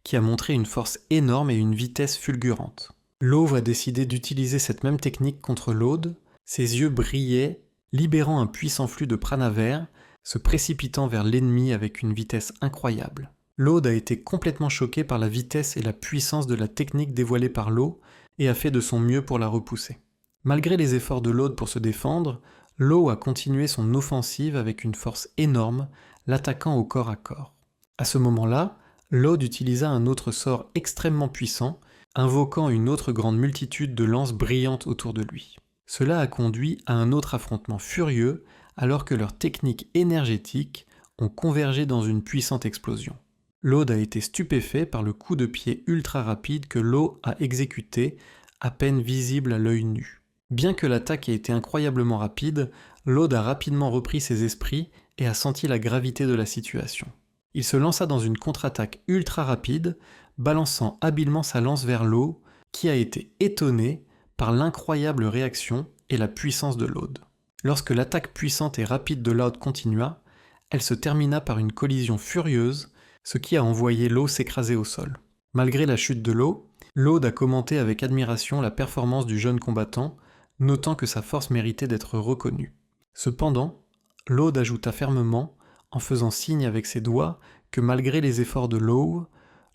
qui a montré une force énorme et une vitesse fulgurante. Law a décidé d'utiliser cette même technique contre Lode. Ses yeux brillaient, libérant un puissant flux de prana vert, se précipitant vers l'ennemi avec une vitesse incroyable. Lode a été complètement choqué par la vitesse et la puissance de la technique dévoilée par Law et a fait de son mieux pour la repousser. Malgré les efforts de Lode pour se défendre, Law a continué son offensive avec une force énorme, l'attaquant au corps à corps. À ce moment-là, Lode utilisa un autre sort extrêmement puissant, invoquant une autre grande multitude de lances brillantes autour de lui. Cela a conduit à un autre affrontement furieux alors que leurs techniques énergétiques ont convergé dans une puissante explosion. Lode a été stupéfait par le coup de pied ultra rapide que Law a exécuté, à peine visible à l'œil nu. Bien que l'attaque ait été incroyablement rapide, Lode a rapidement repris ses esprits et a senti la gravité de la situation. Il se lança dans une contre-attaque ultra rapide, balançant habilement sa lance vers Law, qui a été étonné par l'incroyable réaction et la puissance de Lode. Lorsque l'attaque puissante et rapide de Lode continua, elle se termina par une collision furieuse, ce qui a envoyé Law s'écraser au sol. Malgré la chute de Law, Lode a commenté avec admiration la performance du jeune combattant, notant que sa force méritait d'être reconnue. Cependant, Lode ajouta fermement, en faisant signe avec ses doigts, que malgré les efforts de Law,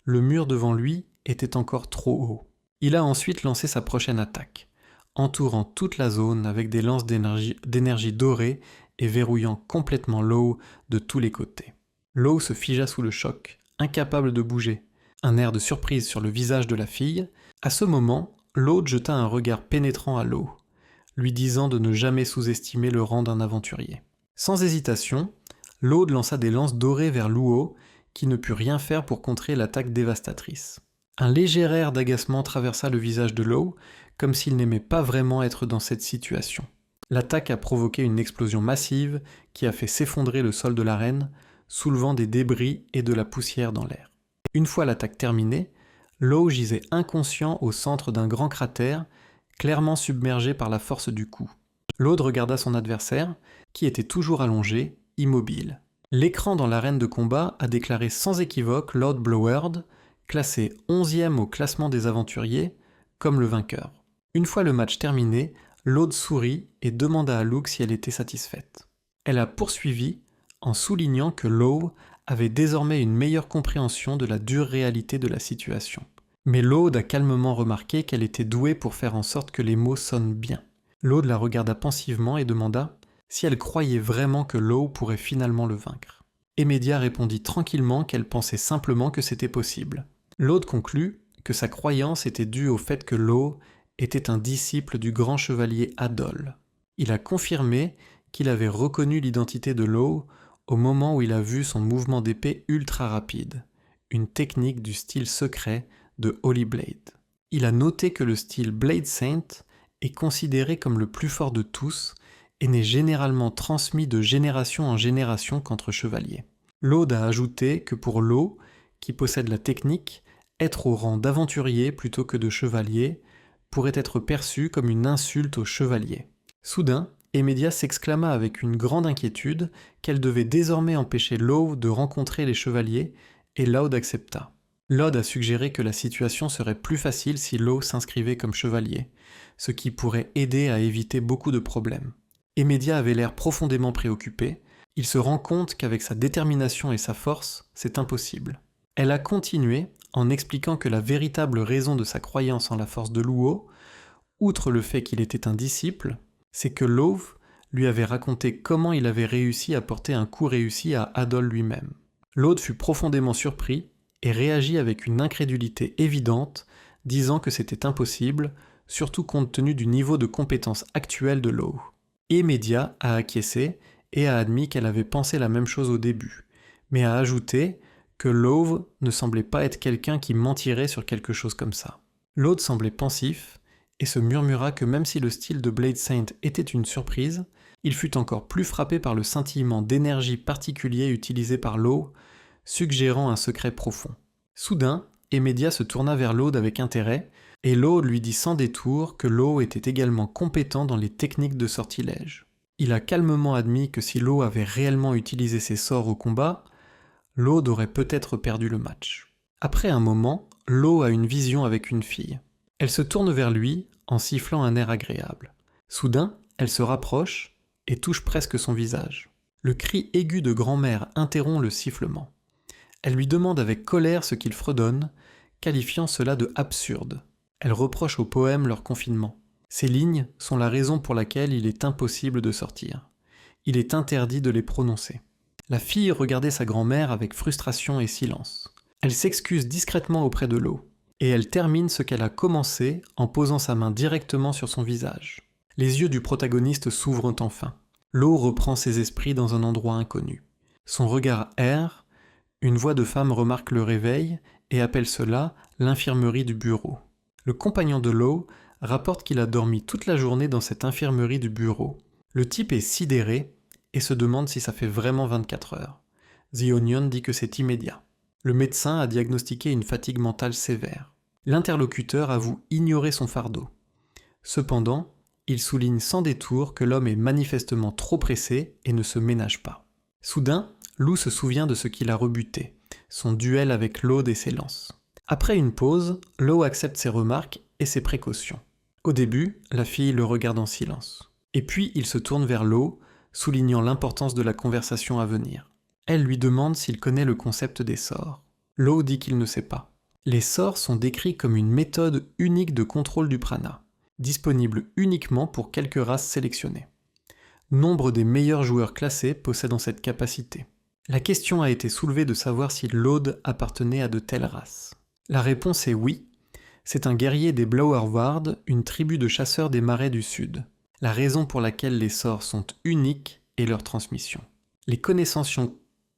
le mur devant lui était encore trop haut. Il a ensuite lancé sa prochaine attaque, entourant toute la zone avec des lances d'énergie dorée et verrouillant complètement Law de tous les côtés. Law se figea sous le choc, incapable de bouger, un air de surprise sur le visage de la fille. À ce moment, Lode jeta un regard pénétrant à Law, lui disant de ne jamais sous-estimer le rang d'un aventurier. Sans hésitation, Lode lança des lances dorées vers Luo, qui ne put rien faire pour contrer l'attaque dévastatrice. Un léger air d'agacement traversa le visage de Law, comme s'il n'aimait pas vraiment être dans cette situation. L'attaque a provoqué une explosion massive qui a fait s'effondrer le sol de l'arène, soulevant des débris et de la poussière dans l'air. Une fois l'attaque terminée, Law gisait inconscient au centre d'un grand cratère, clairement submergé par la force du coup. Lode regarda son adversaire, qui était toujours allongé, immobile. L'écran dans l'arène de combat a déclaré sans équivoque Lord Blowerd, classé 11e au classement des aventuriers, comme le vainqueur. Une fois le match terminé, Lode sourit et demanda à Luke si elle était satisfaite. Elle a poursuivi en soulignant que Law avait désormais une meilleure compréhension de la dure réalité de la situation. Mais Lode a calmement remarqué qu'elle était douée pour faire en sorte que les mots sonnent bien. Lode la regarda pensivement et demanda si elle croyait vraiment que Law pourrait finalement le vaincre. Emedia répondit tranquillement qu'elle pensait simplement que c'était possible. Lode conclut que sa croyance était due au fait que Law était un disciple du grand chevalier Adol. Il a confirmé qu'il avait reconnu l'identité de Law au moment où il a vu son mouvement d'épée ultra rapide, une technique du style secret de Holy Blade. Il a noté que le style Blade Saint est considéré comme le plus fort de tous et n'est généralement transmis de génération en génération qu'entre chevaliers. Lode a ajouté que pour Law, qui possède la technique, être au rang d'aventurier plutôt que de chevalier pourrait être perçu comme une insulte aux chevaliers. Soudain, Emedia s'exclama avec une grande inquiétude qu'elle devait désormais empêcher Law de rencontrer les chevaliers, et Lode accepta. Lode a suggéré que la situation serait plus facile si Law s'inscrivait comme chevalier, ce qui pourrait aider à éviter beaucoup de problèmes. Emedia avait l'air profondément préoccupé. Il se rend compte qu'avec sa détermination et sa force, c'est impossible. Elle a continué en expliquant que la véritable raison de sa croyance en la force de Luo, outre le fait qu'il était un disciple, c'est que Law lui avait raconté comment il avait réussi à porter un coup réussi à Adol lui-même. Lode fut profondément surpris et réagit avec une incrédulité évidente, disant que c'était impossible, surtout compte tenu du niveau de compétence actuel de Law. Emedia a acquiescé et a admis qu'elle avait pensé la même chose au début, mais a ajouté que Law ne semblait pas être quelqu'un qui mentirait sur quelque chose comme ça. Lode semblait pensif et se murmura que même si le style de Blade Saint était une surprise, Il fut encore plus frappé par le scintillement d'énergie particulier utilisé par Law, suggérant un secret profond. Soudain, Emedia se tourna vers Laud avec intérêt, et Laud lui dit sans détour que Laud était également compétent dans les techniques de sortilège. Il a calmement admis que si Laud avait réellement utilisé ses sorts au combat, Laud aurait peut-être perdu le match. Après un moment, Laud a une vision avec une fille. Elle se tourne vers lui en sifflant un air agréable. Soudain, elle se rapproche et touche presque son visage. Le cri aigu de grand-mère interrompt le sifflement. Elle lui demande avec colère ce qu'il fredonne, qualifiant cela de absurde. Elle reproche au poème leur confinement. Ces lignes sont la raison pour laquelle il est impossible de sortir. Il est interdit de les prononcer. La fille regardait sa grand-mère avec frustration et silence. Elle s'excuse discrètement auprès de Law, et elle termine ce qu'elle a commencé en posant sa main directement sur son visage. Les yeux du protagoniste s'ouvrent enfin. Law reprend ses esprits dans un endroit inconnu. Son regard erre, une voix de femme remarque le réveil et appelle cela l'infirmerie du bureau. Le compagnon de Law rapporte qu'il a dormi toute la journée dans cette infirmerie du bureau. Le type est sidéré et se demande si ça fait vraiment 24 heures. The Onion dit que c'est immédiat. Le médecin a diagnostiqué une fatigue mentale sévère. L'interlocuteur avoue ignorer son fardeau. Cependant, il souligne sans détour que l'homme est manifestement trop pressé et ne se ménage pas. Soudain, Lou se souvient de ce qu'il a rebuté, son duel avec Laud et ses lances. Après une pause, Laud accepte ses remarques et ses précautions. Au début, la fille le regarde en silence. Et puis il se tourne vers Laud, soulignant l'importance de la conversation à venir. Elle lui demande s'il connaît le concept des sorts. Laud dit qu'il ne sait pas. Les sorts sont décrits comme une méthode unique de contrôle du prana, disponible uniquement pour quelques races sélectionnées. Nombre des meilleurs joueurs classés possèdent cette capacité. La question a été soulevée de savoir si Laud appartenait à de telles races. La réponse est oui. C'est un guerrier des Blowerward, une tribu de chasseurs des marais du Sud. La raison pour laquelle les sorts sont uniques est leur transmission. Les connaissances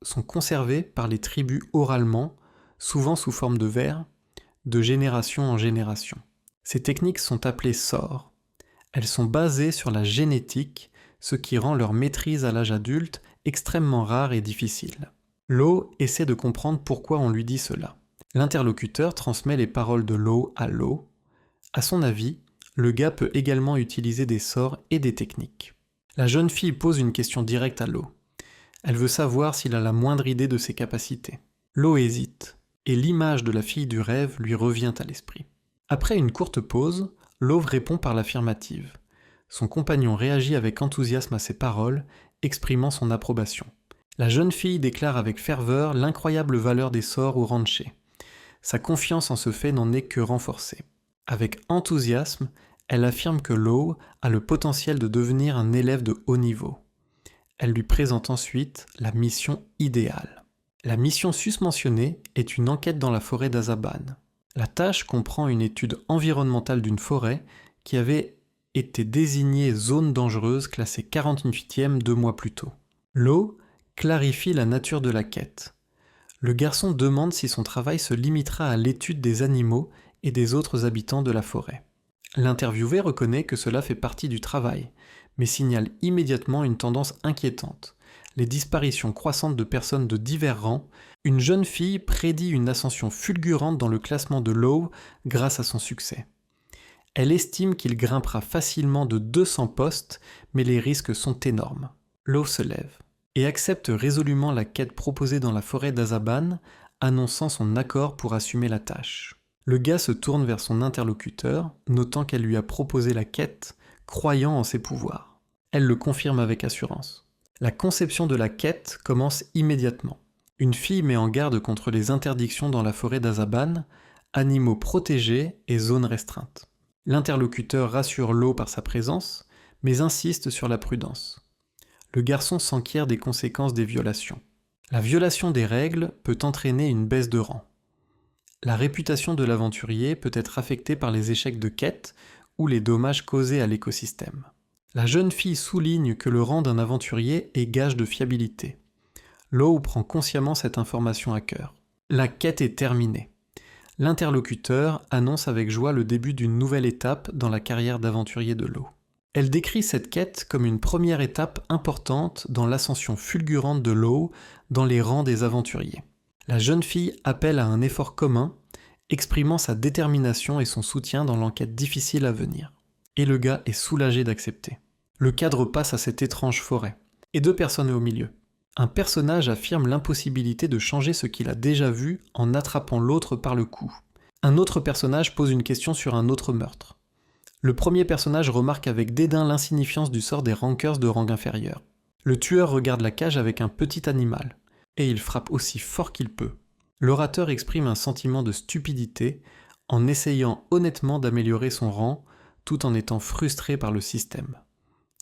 sont conservées par les tribus oralement, souvent sous forme de vers, de génération en génération. Ces techniques sont appelées sorts. Elles sont basées sur la génétique, ce qui rend leur maîtrise à l'âge adulte extrêmement rare et difficile. Law essaie de comprendre pourquoi on lui dit cela. L'interlocuteur transmet les paroles de Law à Law. À son avis, le gars peut également utiliser des sorts et des techniques. La jeune fille pose une question directe à Law. Elle veut savoir s'il a la moindre idée de ses capacités. Law hésite, et l'image de la fille du rêve lui revient à l'esprit. Après une courte pause, Law répond par l'affirmative. Son compagnon réagit avec enthousiasme à ses paroles, exprimant son approbation. La jeune fille déclare avec ferveur l'incroyable valeur des sorts au ranché. Sa confiance en ce fait n'en est que renforcée. Avec enthousiasme, elle affirme que Law a le potentiel de devenir un élève de haut niveau. Elle lui présente ensuite la mission idéale. La mission susmentionnée est une enquête dans la forêt d'Azaban. La tâche comprend une étude environnementale d'une forêt qui avait été désignée zone dangereuse classée 48e 2 mois plus tôt. Law clarifie la nature de la quête. Le garçon demande si son travail se limitera à l'étude des animaux et des autres habitants de la forêt. L'interviewé reconnaît que cela fait partie du travail, mais signale immédiatement une tendance inquiétante. Les disparitions croissantes de personnes de divers rangs, une jeune fille prédit une ascension fulgurante dans le classement de Law grâce à son succès. Elle estime qu'il grimpera facilement de 200 postes, mais les risques sont énormes. Law se lève et accepte résolument la quête proposée dans la forêt d'Azaban, annonçant son accord pour assumer la tâche. Le gars se tourne vers son interlocuteur, notant qu'elle lui a proposé la quête, croyant en ses pouvoirs. Elle le confirme avec assurance. La conception de la quête commence immédiatement. Une fille met en garde contre les interdictions dans la forêt d'Azaban, animaux protégés et zones restreintes. L'interlocuteur rassure Law par sa présence, mais insiste sur la prudence. Le garçon s'enquiert des conséquences des violations. La violation des règles peut entraîner une baisse de rang. La réputation de l'aventurier peut être affectée par les échecs de quête ou les dommages causés à l'écosystème. La jeune fille souligne que le rang d'un aventurier est gage de fiabilité. Law prend consciemment cette information à cœur. La quête est terminée. L'interlocuteur annonce avec joie le début d'une nouvelle étape dans la carrière d'aventurier de Law. Elle décrit cette quête comme une première étape importante dans l'ascension fulgurante de Law dans les rangs des aventuriers. La jeune fille appelle à un effort commun, exprimant sa détermination et son soutien dans l'enquête difficile à venir. Et le gars est soulagé d'accepter. Le cadre passe à cette étrange forêt, et 2 personnes au milieu. Un personnage affirme l'impossibilité de changer ce qu'il a déjà vu en attrapant l'autre par le cou. Un autre personnage pose une question sur un autre meurtre. Le premier personnage remarque avec dédain l'insignifiance du sort des rankers de rang inférieur. Le tueur regarde la cage avec un petit animal, et il frappe aussi fort qu'il peut. L'orateur exprime un sentiment de stupidité en essayant honnêtement d'améliorer son rang tout en étant frustré par le système.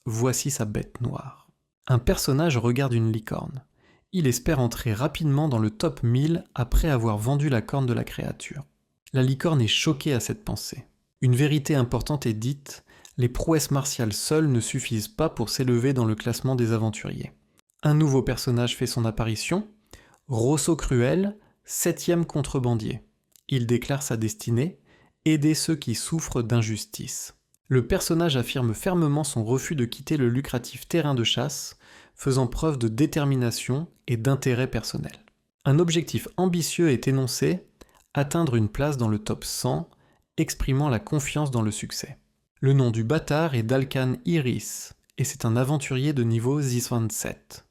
Voici sa bête noire. Un personnage regarde une licorne. Il espère entrer rapidement dans le top 1000 après avoir vendu la corne de la créature. La licorne est choquée à cette pensée. Une vérité importante est dite, les prouesses martiales seules ne suffisent pas pour s'élever dans le classement des aventuriers. Un nouveau personnage fait son apparition, Rosso Cruel, 7e contrebandier. Il déclare sa destinée, aider ceux qui souffrent d'injustice. Le personnage affirme fermement son refus de quitter le lucratif terrain de chasse, faisant preuve de détermination et d'intérêt personnel. Un objectif ambitieux est énoncé, atteindre une place dans le top 100, exprimant la confiance dans le succès. Le nom du bâtard est Dalkan Iris, et c'est un aventurier de niveau 27.